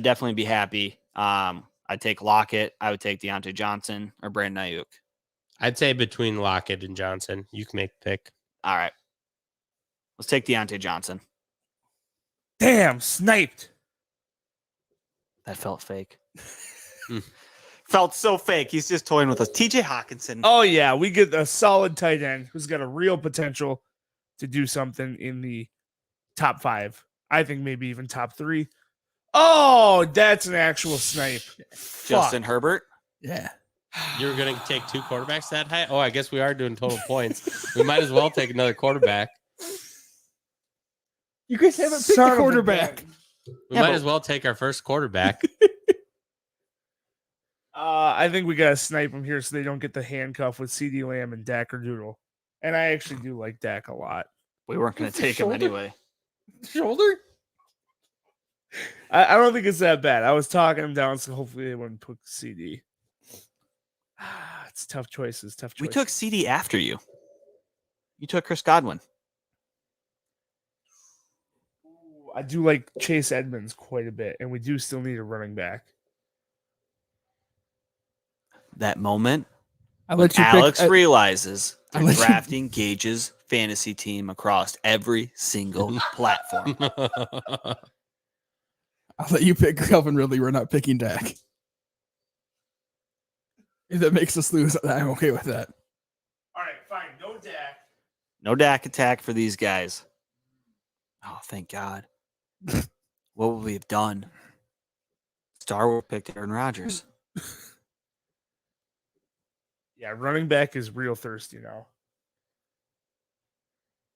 definitely be happy. I'd take Lockett. I would take Deontay Johnson or Brandon Ayuk. I'd say between Lockett and Johnson, you can make the pick. All right. Let's take Deontay Johnson. Damn, sniped. That felt fake. Felt so fake. He's just toying with us. TJ Hawkinson. Oh yeah, we get a solid tight end who's got a real potential to do something in the top 5. I think maybe even top 3. Oh, that's an actual snipe. Justin Fuck. Herbert. Yeah. You were going to take 2 quarterbacks that high? Oh, I guess we are doing total points. We might as well take another quarterback. You guys haven't picked Son a of a quarterback. gun. We Yeah, might but- as well take our first quarterback. I think we gotta snipe them here so they don't get the handcuff with CD Lamb and Dak or Doodle. And I actually do like Dak a lot. We weren't going to take him Shoulder? anyway. Shoulder? I don't think it's that bad. I was talking him down, so hopefully they wouldn't put CD. It's tough choices. Tough choices. We took CD after you. You took Chris Godwin. I do like Chase Edmonds quite a bit, and we do still need a running back. That moment, I let you Alex pick. realizes I they're let you- drafting Gage's fantasy team across every single platform. I'll let you pick Calvin Ridley. We're not picking Dak. If that makes us lose, I'm okay with that. All right, fine. No Dak. No Dak attack for these guys. Oh, thank God. What would we have done? Star Wars picked Aaron Rodgers. Yeah, running back is real thirsty now.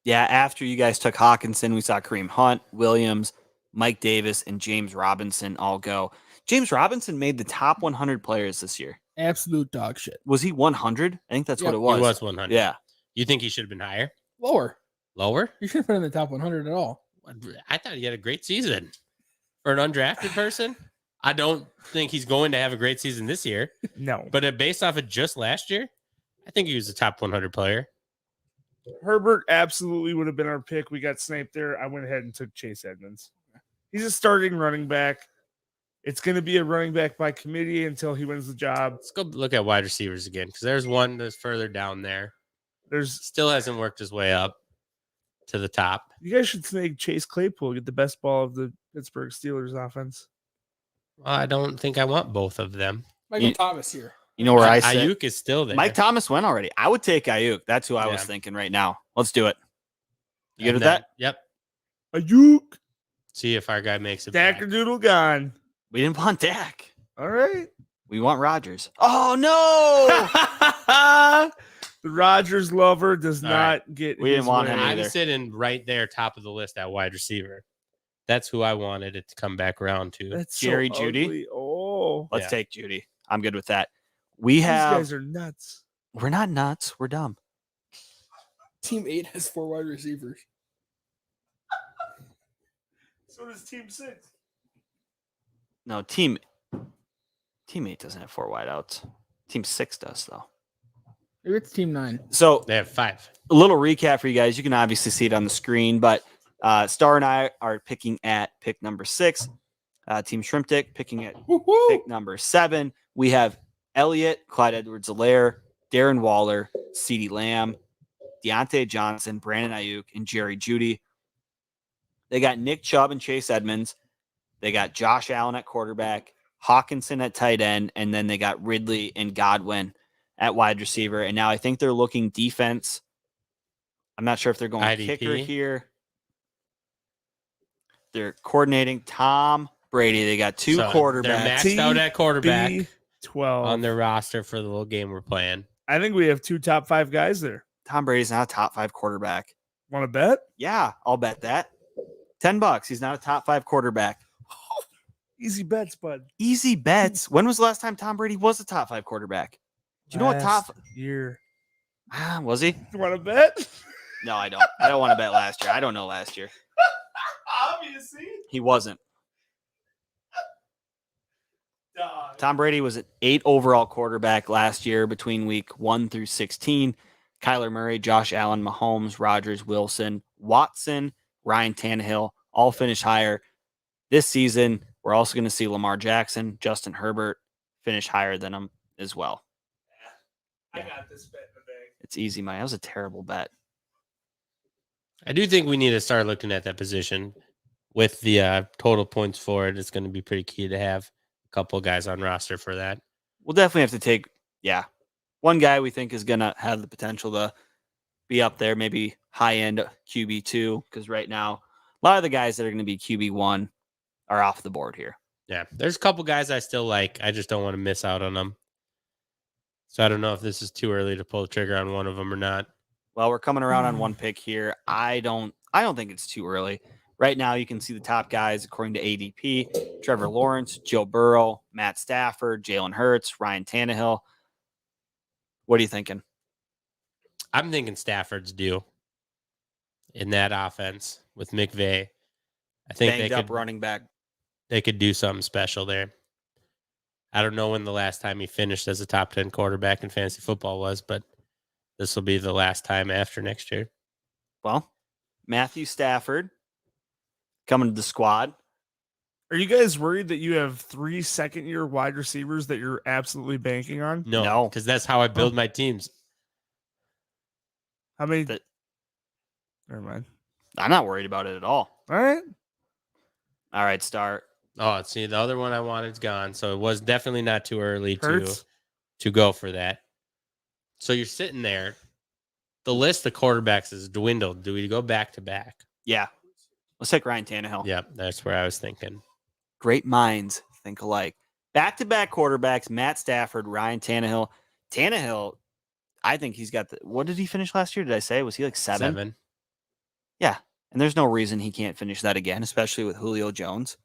Yeah, after you guys took Hawkinson, we saw Kareem Hunt, Williams, Mike Davis, and James Robinson all go. James Robinson made the top 100 players this year. Absolute dog shit. Was he 100? I think that's what Yep. it was. He was 100. Yeah. You think he should have been higher? Lower. Lower? You should have put in the top 100 at all. I thought he had a great season. For an undrafted person, I don't think he's going to have a great season this year. No. But based off of just last year, I think he was a top 100 player. Herbert absolutely would have been our pick. We got sniped there. I went ahead and took Chase Edmonds. He's a starting running back. It's going to be a running back by committee until he wins the job. Let's go look at wide receivers again because there's one that's further down there. There's Still hasn't worked his way up to the top. you guys should snake Chase Claypool, get the best ball of the Pittsburgh Steelers offense. Well, I don't think I want both of them. Michael You- Thomas here. You know where I sit? Ayuk is still there. Mike Thomas went already. I would take Ayuk. That's who I was Yeah. thinking right now. Let's do it. You good And with that? Yep. Ayuk, See if our guy makes it Dak back. or Doodle gone. We didn't want Dak. All right. We want Rodgers. Oh, no. The Rodgers lover does All not right. get. We didn't his want way. him either. I'm sitting right there, top of the list at wide receiver. That's who I wanted it to come back around to. That's Jerry so Jeudy? ugly. Oh, Let's Yeah. take Judy. I'm good with that. We these have. guys are nuts. We're not nuts. We're dumb. Team 8 has 4 wide receivers. So does Team 6. No, team 8 doesn't have 4 wideouts. Team 6 does, though. Maybe it's Team 9. So They have 5. a little recap for you guys. You can obviously see it on the screen, but Star and I are picking at pick number 6. Team Shrimp Dick picking at Woo-hoo! pick number 7. We have Elliott, Clyde Edwards-Helaire, Darren Waller, CeeDee Lamb, Deontay Johnson, Brandon Ayuk, and Jerry Jeudy. They got Nick Chubb and Chase Edmonds. They got Josh Allen at quarterback, Hawkinson at tight end, and then they got Ridley and Godwin at wide receiver. And now I think they're looking defense. I'm not sure if they're going IDP. kicker here. They're coordinating Tom Brady. They got 2 So quarterbacks. They're maxed out at quarterback B12 on their roster for the little game we're playing. I think we have 2 top 5 guys there. Tom Brady's not a top 5 quarterback. Want to bet? Yeah, I'll bet that. $10. He's not a top 5 quarterback. Easy bets, bud. Easy bets. When was the last time Tom Brady was a top 5 quarterback? Do you know what top Last year? was he? You want to bet? No, I don't. I don't want to bet last year. I don't know last year. Obviously. He wasn't. Dog. Tom Brady was an 8 overall quarterback last year between week 1 through 16. Kyler Murray, Josh Allen, Mahomes, Rodgers, Wilson, Watson, Ryan Tannehill all finished higher. This season, we're also going to see Lamar Jackson, Justin Herbert finish higher than him as well. I got this bet in the bag. It's easy, Mike. That was a terrible bet. I do think we need to start looking at that position with the total points for it. It's going to be pretty key to have a couple guys on roster for that. we'll definitely have to take, one guy we think is going to have the potential to be up there, maybe high-end QB2, because right now, a lot of the guys that are going to be QB1 are off the board here. Yeah, there's a couple guys I still like. I just don't want to miss out on them. So I don't know if this is too early to pull the trigger on one of them or not. Well, we're coming around on one pick here. I don't think it's too early. Right now, you can see the top guys according to ADP: Trevor Lawrence, Joe Burrow, Matt Stafford, Jalen Hurts, Ryan Tannehill. What are you thinking? I'm thinking Stafford's due in that offense with McVay. I think Banged up running back. They could do something special there. I don't know when the last time he finished as a top 10 quarterback in fantasy football was, but this will be the last time after next year. Well, Matthew Stafford coming to the squad. Are you guys worried that you have 3 second-year wide receivers that you're absolutely banking on? No, because that's how I build my teams. How many? Never mind. I'm not worried about it at all. All right, start. Oh, see, the other one I wanted is gone, so it was definitely not too early to go for that. So you're sitting there. The list of quarterbacks is dwindled. Do we go back to back? Yeah. Let's take Ryan Tannehill. Yeah, that's where I was thinking. Great minds think alike. Back-to-back quarterbacks, Matt Stafford, Ryan Tannehill. Tannehill, I think he's got what did he finish last year? Did I say? Was he like 7? Yeah. And there's no reason he can't finish that again, especially with Julio Jones.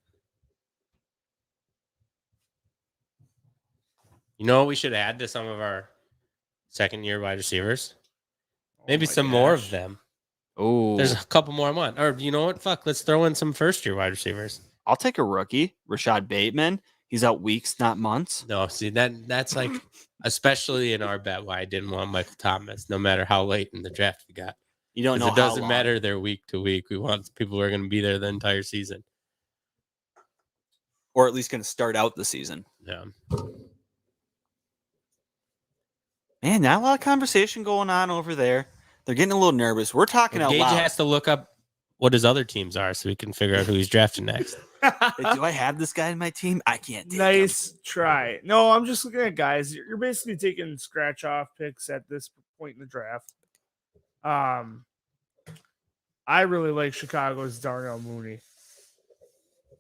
You know what we should add to some of our second-year wide receivers? Maybe some gosh. more of them. Oh, There's a couple more I want. Or you know what? Fuck, let's throw in some first-year wide receivers. I'll take a rookie, Rashad Bateman. He's out weeks, not months. No, see, that's like, especially in our bet, why I didn't want Michael Thomas, no matter how late in the draft we got. You don't know. It doesn't matter. They're week to week. We want people who are going to be there the entire season. Or at least going to start out the season. Yeah. Man, not a lot of conversation going on over there. They're getting a little nervous. We're talking out Gage loud. has to look up what his other teams are so we can figure out who he's drafting next. Do I have this guy in my team? I can't take Nice him. try. No, I'm just looking at guys. You're basically taking scratch off picks at this point in the draft. I really like Chicago's Darnell Mooney.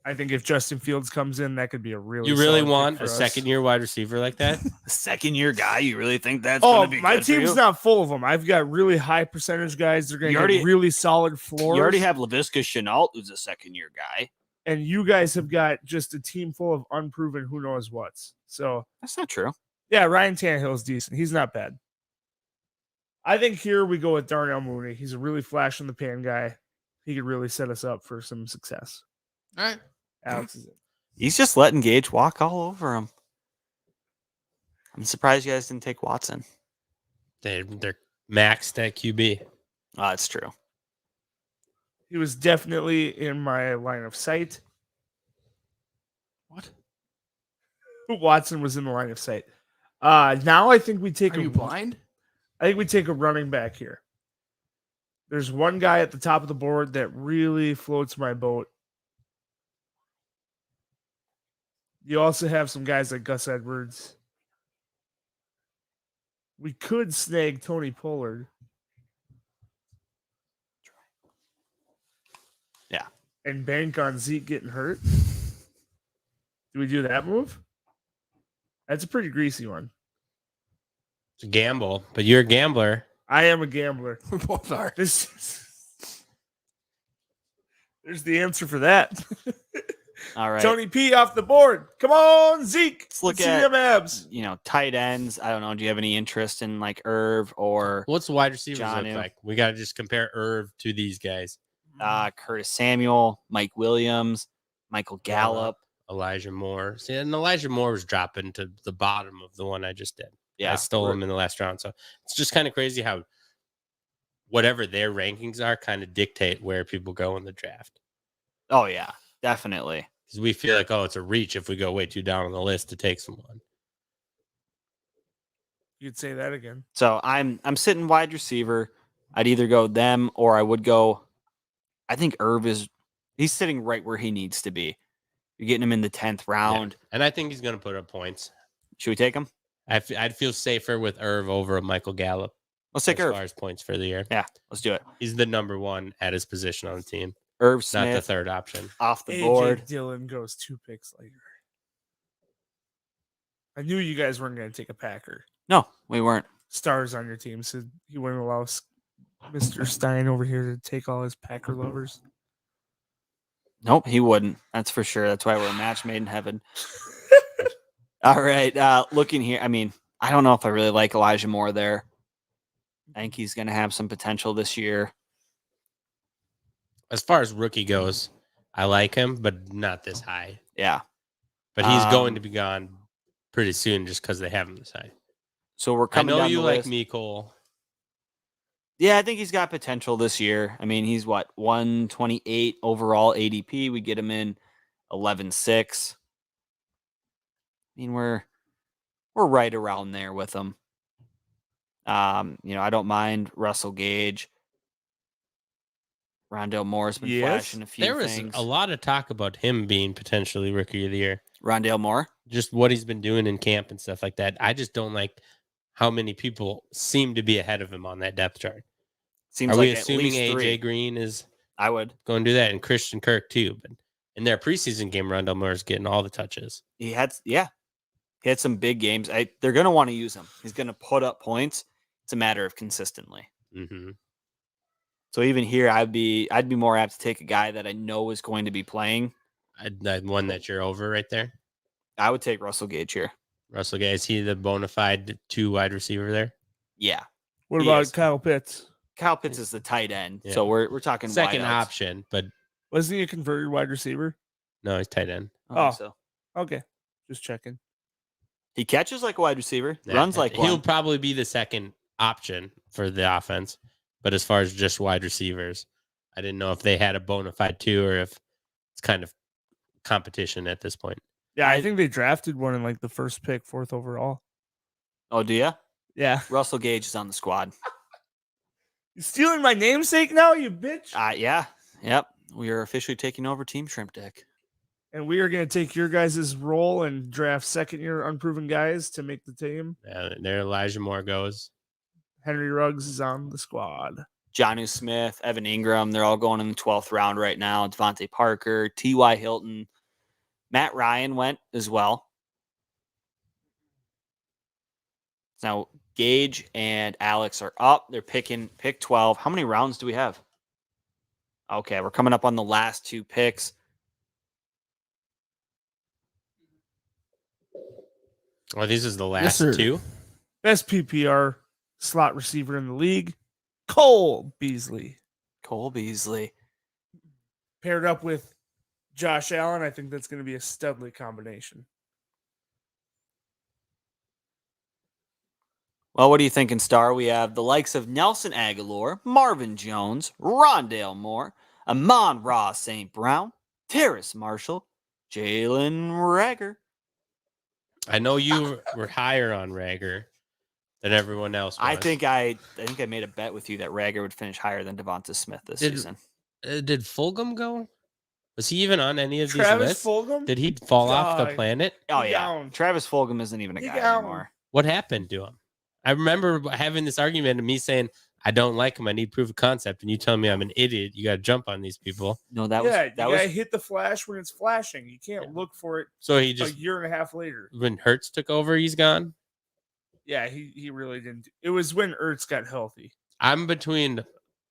I think if Justin Fields comes in, that could be a really. You really solid want pick a for us. second-year wide receiver like that? A second-year guy, you really think that's Oh, going to be my good for team's you? not full of them. I've got really high percentage guys. They're going to get really solid floors. You already have Laviska Shenault, who's a second-year guy. And you guys have got just a team full of unproven who knows what's. So That's not true. yeah, Ryan Tannehill's decent. He's not bad. I think here we go with Darnell Mooney. He's a really flash in the pan guy. He could really set us up for some success. All right. Alex is in. He's just letting Gage walk all over him. I'm surprised you guys didn't take Watson. They're maxed at QB. Oh, that's true. He was definitely in my line of sight. What? Watson was in the line of sight. Now I think we take Are you blind? I think we take a running back here. There's one guy at the top of the board that really floats my boat. You also have some guys like Gus Edwards. We could snag Tony Pollard. Yeah. And bank on Zeke getting hurt. Do we do that move? That's a pretty greasy one. It's a gamble, but you're a gambler. I am a gambler. We both are. There's the answer for that. All right. Tony P off the board. Come on, Zeke. Let's look see at them abs. Tight ends. I don't know. Do you have any interest in like Irv or What's the wide receivers Jonnu. look like? We got to just compare Irv to these guys. Curtis Samuel, Mike Williams, Michael Gallup? Elijah Moore. See, and Elijah Moore was dropping to the bottom of the one I just did. Yeah. I stole him in the last round. So it's just kind of crazy how whatever their rankings are kind of dictate where people go in the draft. Oh, yeah, definitely. Because we feel like, it's a reach if we go way too down on the list to take someone. You'd say that again. So I'm sitting wide receiver. I'd either go them or I would go. I think Irv he's sitting right where he needs to be. You're getting him in the 10th round. Yeah. And I think he's going to put up points. Should we take him? I'd feel safer with Irv over a Michael Gallup Let's take as Irv. far as points for the year. Yeah, let's do it. He's the number one at his position on the team, Irv not Smith the third option. off the AJ board. Dillon goes 2 picks later. I knew you guys weren't going to take a Packer. No, we weren't. Stars on your team, so you wouldn't allow Mr. Stein over here to take all his Packer lovers. Nope, he wouldn't. That's for sure. That's why we're a match made in heaven. All right. Looking here, I mean, I don't know if I really like Elijah Moore there. I think he's going to have some potential this year. As far as rookie goes, I like him, but not this high. Yeah. But he's going to be gone pretty soon just because they have him this high. So we're I coming know down you the like list. me, Cole. Yeah, I think he's got potential this year. I mean, he's 128 overall ADP. We get him in 11-6. I mean, we're right around there with him. I don't mind Russell Gage. Rondale Moore's been flashing a few There was things. a lot of talk about him being potentially rookie of the year. Rondale Moore? Just what he's been doing in camp and stuff like that. I just don't like how many people seem to be ahead of him on that depth chart. Seems Are like we at assuming least AJ 3. Green is I would. going to do that, and Christian Kirk too? But in their preseason game, Rondale Moore is getting all the touches. He had some big games. They're going to want to use him. He's going to put up points. It's a matter of consistently. Mm-hmm. So even here, I'd be more apt to take a guy that I know is going to be playing. That one that you're over right there, I would take Russell Gage here. Russell Gage. Is he the bona fide 2 wide receiver there? Yeah. What He about is. Kyle Pitts? Kyle Pitts is the tight end. Yeah. So we're talking Second wideouts. option, but Wasn't he a converted wide receiver? no, he's tight end. I don't think Oh. so. Okay, just checking. He catches like a wide receiver, Yeah, runs like he'll one. probably be the second option for the offense. But as far as just wide receivers, I didn't know if they had a bona fide 2 or if it's kind of competition at this point. Yeah, I think they drafted one in like the first pick, 4th overall. Oh, do you? Yeah, Russell Gage is on the squad. you stealing my namesake now, you bitch. Yeah. Yep. We are officially taking over Team Shrimp Deck. And we are going to take your guys' role and draft second-year unproven guys to make the team. There Elijah Moore goes. Henry Ruggs is on the squad. Jonnu Smith, Evan Ingram, they're all going in the 12th round right now. Devontae Parker, T.Y. Hilton. Matt Ryan went as well. Now, Gage and Alex are up. They're picking pick 12. How many rounds do we have? Okay, we're coming up on the last 2 picks. Well, this is the last sir. 2. Best PPR slot receiver in the league, Cole Beasley. Cole Beasley. Paired up with Josh Allen, I think that's going to be a studly combination. Well, what are you thinking, Star? We have the likes of Nelson Aguilar, Marvin Jones, Rondale Moore, Amon-Ra St. Brown, Terrace Marshall, Jalen Reagor. I know you were higher on Reagor than everyone else was. I think I made a bet with you that Reagor would finish higher than Devonta Smith this season. Did Fulgam go? Was he even on any of these Travis lists? Fulgham? Did he fall off the God. planet? Oh He yeah, down. Travis Fulgham isn't even a He guy down. anymore. What happened to him? I remember having this argument and me saying, I don't like him. I need proof of concept. And you tell me I'm an idiot. You got to jump on these people. No, that You was gotta hit the flash when it's flashing. You can't look for it So he a just, year and a half later. when Hertz took over, he's gone. Yeah, he really didn't. It was when Ertz got healthy. I'm between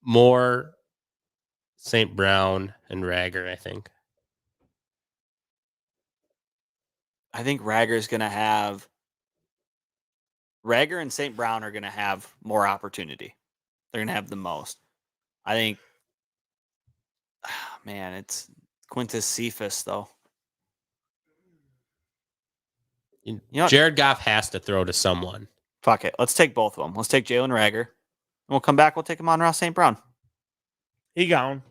Moore, St. Brown, and Reagor, I think. I think Reagor and St. Brown are going to have more opportunity. They're going to have the most. I think, man, it's Quintus Cephas, though. You know what? Jared Goff has to throw to someone. Fuck it. Let's take both of them. Let's take Jalen Reagor. And we'll come back. We'll take Amon-Ra St. Brown. He gone.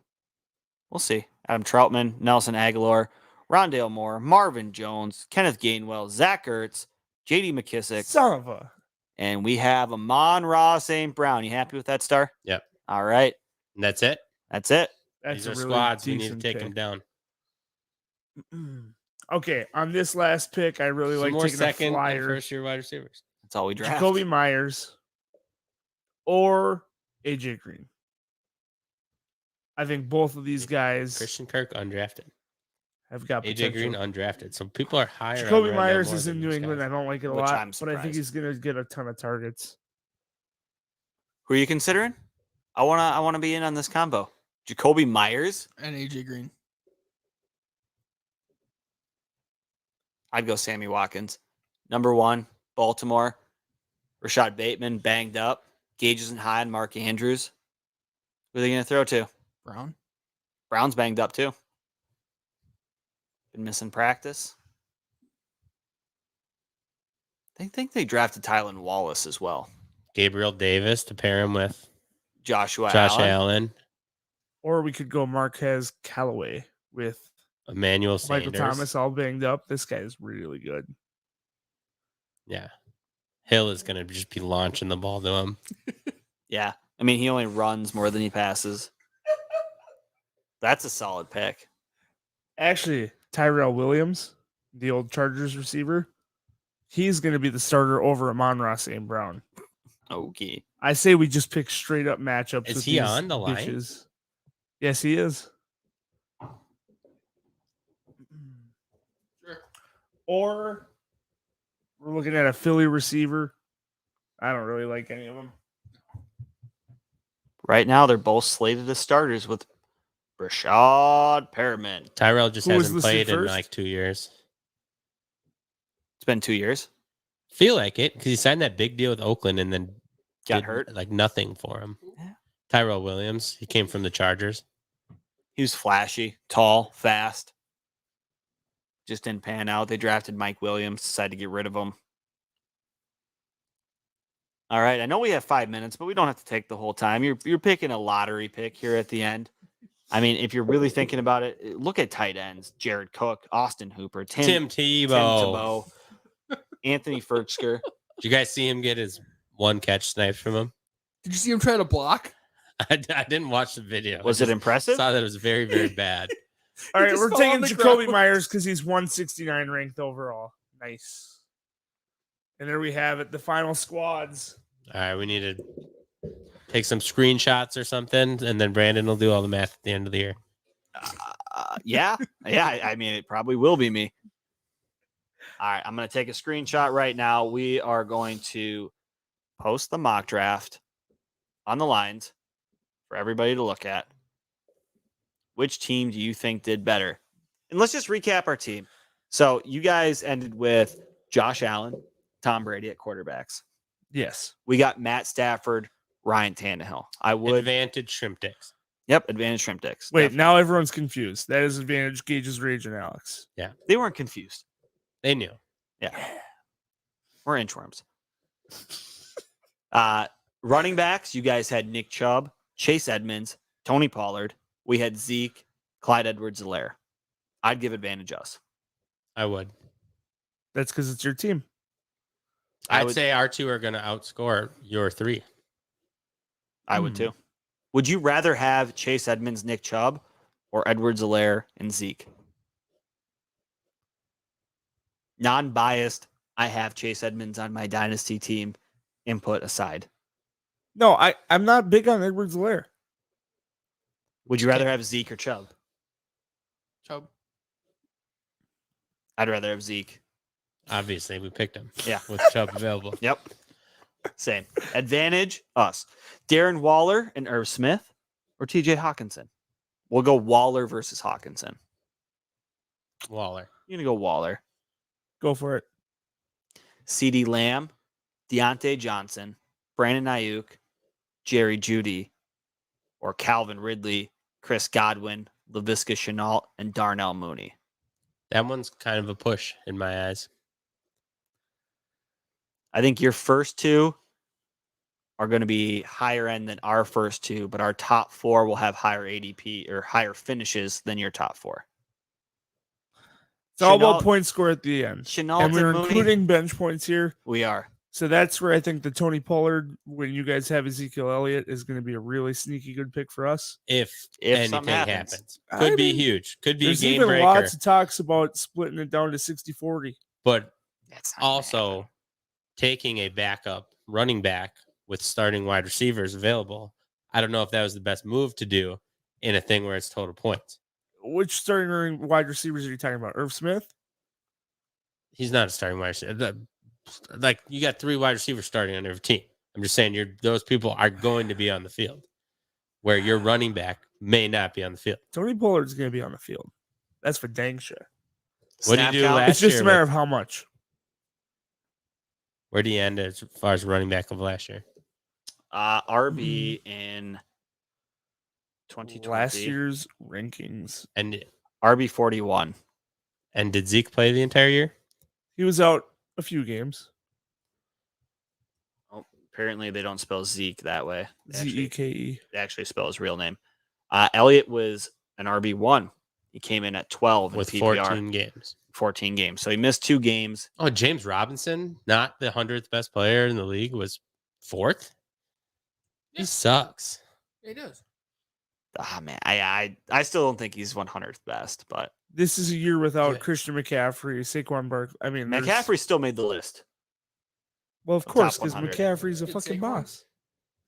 We'll see. Adam Troutman, Nelson Aguilar, Rondale Moore, Marvin Jones, Kenneth Gainwell, Zach Ertz, J.D. McKissick, Son of a. and we have Amon-Ra St. Brown. You happy with that, Star? Yep. All right. And that's it. That's it. That's These a are really squads. We need to decent take pick. them down. Okay, on this last pick, I really Some like more taking a second and flyer. first-year wide receivers. That's all we draft. Jacoby Myers or AJ Green. I think both of these guys Christian Kirk undrafted. have got AJ potential. Green undrafted. So people are higher. Jacoby on Rondale Myers Moore is in than New these England. guys. I don't like it a Which lot, I'm but I think surprised. he's going to get a ton of targets. Who are you considering? I wanna be in on this combo. Jacoby Myers. And AJ Green. I'd go Sammy Watkins. Number 1, Baltimore. Rashad Bateman banged up. Gage isn't high on Mark Andrews. Who are they going to throw to? Brown. Brown's banged up too. Been missing practice. They think they drafted Tylen Wallace as well. Gabriel Davis to pair him with Josh Josh Allen. Allen, Or we could go Marquez Callaway with Emmanuel Sanders. Michael Thomas all banged up. This guy is really good. Yeah. Hill is going to just be launching the ball to him. Yeah. I mean, he only runs more than he passes. That's a solid pick. Actually, Tyrell Williams, the old Chargers receiver, he's going to be the starter over Amon-Ra St. Brown. Okay. I say we just pick straight up matchups. Is with he these on the line? bitches. Yes, he is. Sure. Or we're looking at a Philly receiver. I don't really like any of them. Right now, they're both slated as starters with Rashad Perriman. Tyrell just Who was hasn't listed played in first? like 2 years. It's been 2 years. Feel like it because he signed that big deal with Oakland and then Got did, hurt. like nothing for him. Yeah. Tyrell Williams, he came from the Chargers. He was flashy, tall, fast. Just didn't pan out. They drafted Mike Williams, decided to get rid of him. All right. I know we have 5 minutes, but we don't have to take the whole time. You're picking a lottery pick here at the end. I mean, if you're really thinking about it, look at tight ends. Jared Cook, Austin Hooper, Tim Tebow. Anthony Ferksker. Did you guys see him get his one catch sniped from him? Did you see him try to block? I didn't watch the video. Was I it just impressive? saw that it was very, very bad. All right, just we're fell taking on the Jacoby ground. Myers because he's 169 ranked overall. Nice. And there we have it, the final squads. All right, we need to take some screenshots or something, and then Brandon will do all the math at the end of the year. Yeah. I mean, it probably will be me. All right, I'm going to take a screenshot right now. We are going to post the mock draft on the lines for everybody to look at. Which team do you think did better? And let's just recap our team. So you guys ended with Josh Allen, Tom Brady at quarterbacks. Yes. We got Matt Stafford, Ryan Tannehill. I would. Advantage shrimp dicks. Yep, advantage shrimp dicks. Wait, Definitely. now everyone's confused. That is advantage Gage's Rage and Alex. They weren't confused. They knew. Yeah. We're inchworms. Running backs, you guys had Nick Chubb, Chase Edmonds, Tony Pollard. We had Zeke, Clyde Edwards-Helaire. I'd give advantage us. I would. That's because it's your team. I'd say our two are going to outscore your three. I would too. Would you rather have Chase Edmonds, Nick Chubb, or Edwards-Helaire and Zeke? Non-biased, I have Chase Edmonds on my dynasty team. Input aside. No, I'm not big on Edwards-Helaire. Would you rather have Zeke or Chubb? Chubb. I'd rather have Zeke. Obviously, we picked him. Yeah. With Chubb available. Yep. Same. Advantage, us. Darren Waller and Irv Smith or TJ Hawkinson? We'll go Waller versus Hawkinson. Waller. You're going to go Waller. Go for it. CeeDee Lamb, Deontay Johnson, Brandon Ayuk, Jerry Jeudy, or Calvin Ridley, Chris Godwin, Laviska Shenault, and Darnell Mooney. That one's kind of a push in my eyes. I think your first two are going to be higher end than our first two, but our top four will have higher ADP or higher finishes than your top four. It's all Shenault- about point score at the end. Shenault And we're and Mooney, including bench points here. we are. So that's where I think the Tony Pollard, when you guys have Ezekiel Elliott, is going to be a really sneaky good pick for us. If something anything happens. happens. Could I be mean, huge. Could be a There's game even breaker. lots of talks about splitting it down to 60-40. But That's not gonna also happen. taking a backup running back with starting wide receivers available. I don't know if that was the best move to do in a thing where it's total points. Which starting wide receivers are you talking about? Irv Smith? He's not a starting wide receiver. Like you got 3 wide receivers starting on every team. I'm just saying those people are going to be on the field where your running back may not be on the field. Tony Pollard's going to be on the field. That's for dang sure. What do you Snap do count? last It's just year a matter with- of how much. Where do you end as far as running back of last year? RB in 2020. Last year's rankings. And RB 41. did Zeke play the entire year? He was out a few games. Oh, apparently they don't spell Zeke that way. Zeke. They actually spell his real name. Elliott was an RB1. He came in at 12 With in PPR. 14 games. 14 games. So he missed 2 games. Oh, James Robinson, not the 100th best player in the league, was 4th. He Yeah. sucks. It does. Ah, man, I still don't think he's 100th best, but This is a year without Yeah. Christian McCaffrey, Saquon Barkley. I mean, there's- McCaffrey still made the list. Well, of top course, because 100. McCaffrey's a Did fucking Saquon? boss.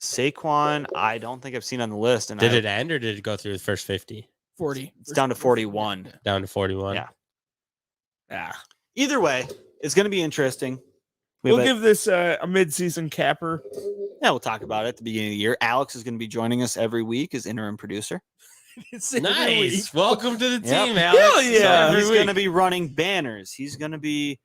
Saquon, I don't think I've seen on the list. And Did it end or did it go through the first 50? 40. It's down to 41. Yeah. Down to 41? Yeah. Yeah. Either way, it's going to be interesting. We'll give this a mid-season capper. Yeah, we'll talk about it at the beginning of the year. Alex is going to be joining us every week as interim producer. Nice. Welcome to the Yep. team, Alex. Hell yeah. Every He's week. going to be running banners. He's going to be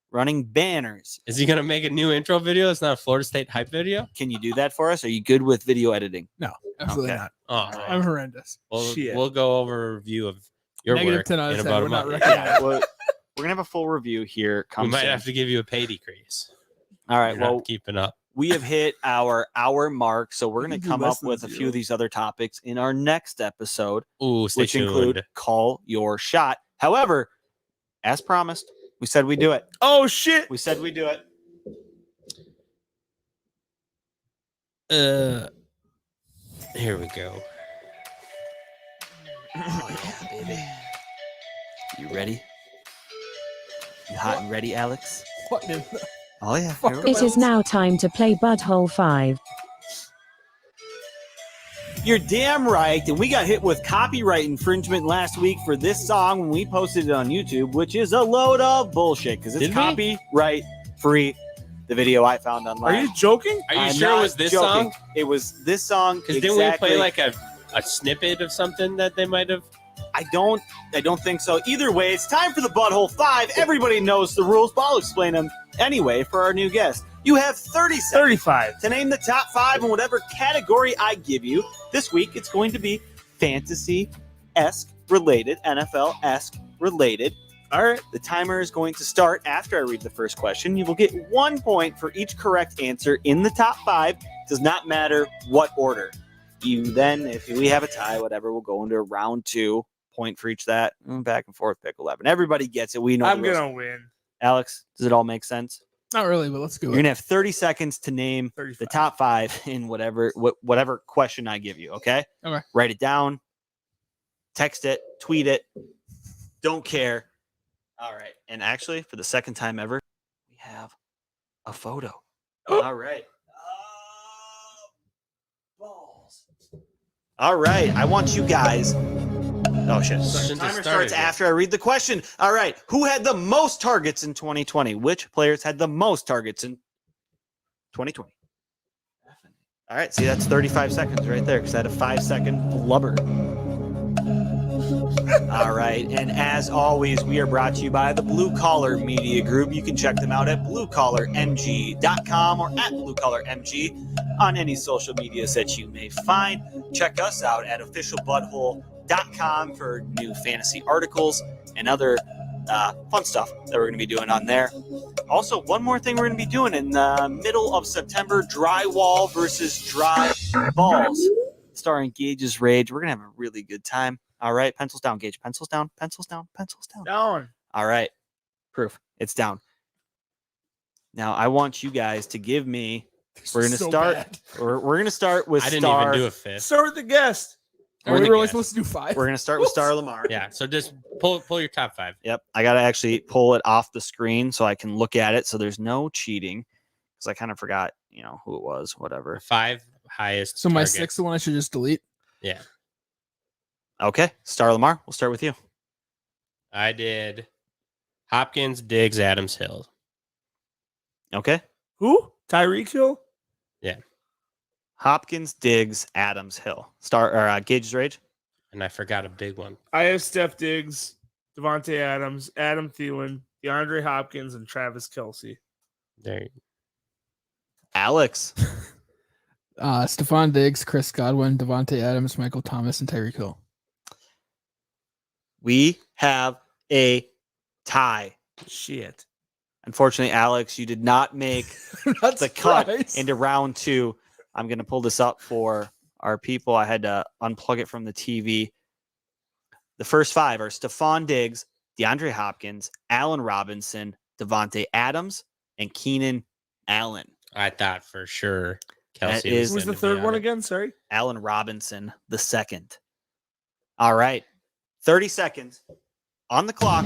running banners. Is he going to make a new intro video? It's not a Florida State hype video? Can you do that for us? Are you good with video editing? No, absolutely Okay. not. Oh, I'm horrendous. Shit. we'll go over a review of your Negative work 10 out of in 10. about a We're not month. recommending Yeah, we're going to have a full review here. We Come might soon. have to give you a pay decrease. All right. You're not Well, keeping up. we have hit our hour mark, so we're You going can to do come less up than with a few 0. of these other topics in our next episode, Ooh, stay which tuned. include Call Your Shot. However, as promised, we said we'd do it. Oh, shit. We said we'd do it. Here we go. Oh, yeah, baby. You ready? You hot and ready, Alex? What did Oh, yeah. Fuck Here we it. go. It is now time to play Butthole 5. You're damn right. And we got hit with copyright infringement last week for this song when we posted it on YouTube, which is a load of bullshit because it's Did we? copyright free. The video I found online. Are you joking? Are you I'm sure it not was this joking. song? It was this song. Because didn't we play like a snippet of something that they might have? I don't think so. Either way, it's time for the Butthole 5. Everybody knows the rules, but I'll explain them anyway for our new guest. You have 30 seconds 35. to name the top 5 in whatever category I give you. This week, it's going to be fantasy-esque related, NFL-esque related. All right, the timer is going to start after I read the first question. You will get 1 point for each correct answer in the top 5. Does not matter what order. You then, if we have a tie, whatever, we'll go into round 2. Point for each that. Back and forth, pick 11. Everybody gets it. We know. I'm the rules. going to win. Alex, does it all make sense? Not really, but let's go. You're gonna have 30 seconds to name 35. the top 5 in whatever question I give you. Okay. Okay. Write it down. Text it. Tweet it. Don't care. All right. And actually, for the second time ever, we have a photo. All right. Balls. All right. I want you guys. Oh shit. Sorry. Shouldn't have Timer started starts yet. after I read the question. All right. Who had the most targets in 2020? Which players had the most targets in 2020? All right. See, that's 35 seconds right there because I had a 5-second blubber. All right. And as always, we are brought to you by the Blue Collar Media Group. You can check them out at bluecollarmg.com or at bluecollarmg on any social medias that you may find. Check us out at officialbutthole.com for new fantasy articles and other fun stuff that we're going to be doing on there. Also, one more thing we're going to be doing in the middle of September, drywall versus dry balls, starring Gage's Rage. We're going to have a really good time. All right, pencils down, Gage. Pencils down, pencils down, pencils down. Down. All right, proof. It's down. Now I want you guys to give me. This We're is gonna so start. bad. We're gonna start with I didn't Star. even do a fifth. Start with the guest. Are we the really guess. supposed to do 5? We're gonna start with Star Lamar. Yeah. So just pull your top 5. Yep. I gotta actually pull it off the screen so I can look at it. So there's no cheating because I kind of forgot, who it was. Whatever. 5 highest. So my targets. 6th one I should just delete. Yeah. Okay. Star Lamar. We'll start with you. I did Hopkins, Diggs, Adams, Hill. Okay. Who? Tyreek Hill? Hopkins, Diggs, Adams, Hill. Gage's Rage. And I forgot a big one. I have Steph Diggs, Devontae Adams, Adam Thielen, DeAndre Hopkins, and Travis Kelce. There. Alex. Stephon Diggs, Chris Godwin, Devontae Adams, Michael Thomas, and Tyreek Hill. We have a tie. Shit. Unfortunately, Alex, you did not make That's the cut into round 2. I'm going to pull this up for our people. I had to unplug it from the TV. The first 5 are Stephon Diggs, DeAndre Hopkins, Allen Robinson, Devontae Adams, and Keenan Allen. I thought for sure That Kelce is- Who was the going to be third on one it. again? Sorry. Allen Robinson, the second. All right. 30 seconds on the clock.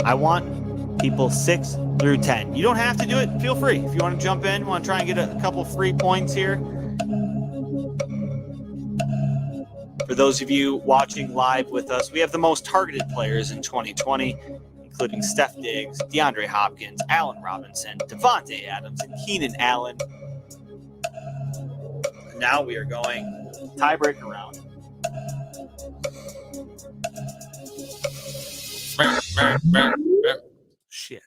I want people 6 through 10. You don't have to do it. Feel free. If you want to jump in, want to try and get a couple free points here. For those of you watching live with us, we have the most targeted players in 2020, including Steph Diggs, DeAndre Hopkins, Allen Robinson, Devontae Adams, and Keenan Allen. Now we are going tiebreaker round. Shit.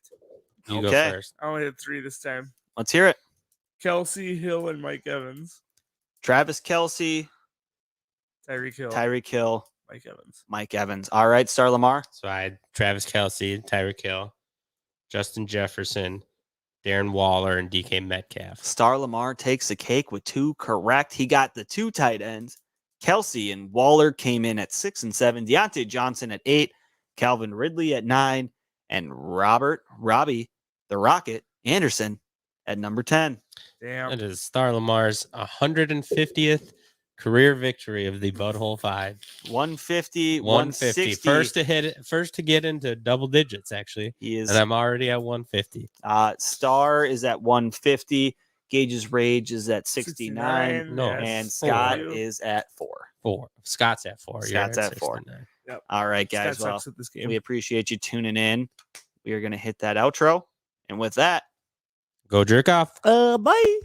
You Okay. go first. I only had 3 this time. Let's hear it. Kelce, Hill, and Mike Evans. Travis Kelce, Tyreek Hill. Tyreek Hill, Mike Evans. Mike Evans. All right, Star Lamar. So I had Travis Kelce, Tyreek Hill, Justin Jefferson, Darren Waller, and DK Metcalf. Star Lamar takes the cake with 2 correct. He got the 2 tight ends. Kelce and Waller came in at 6 and 7. Deontay Johnson at 8. Calvin Ridley at 9. And Robbie, the Rocket, Anderson at number 10. Damn. That is Star Lamar's 150th career victory of the Butthole 5. 150, 150. 160. First to get into double digits, actually. He is. And I'm already at 150. Star is at 150. Gage's Rage is at 69. No, And four. Scott is at 4. 4. Scott's at 4. You're Scott's at 4. 69. All right, guys. Scott Well, sucks at this game. we appreciate you tuning in. We are going to hit that outro. And with that, Go jerk off. bye.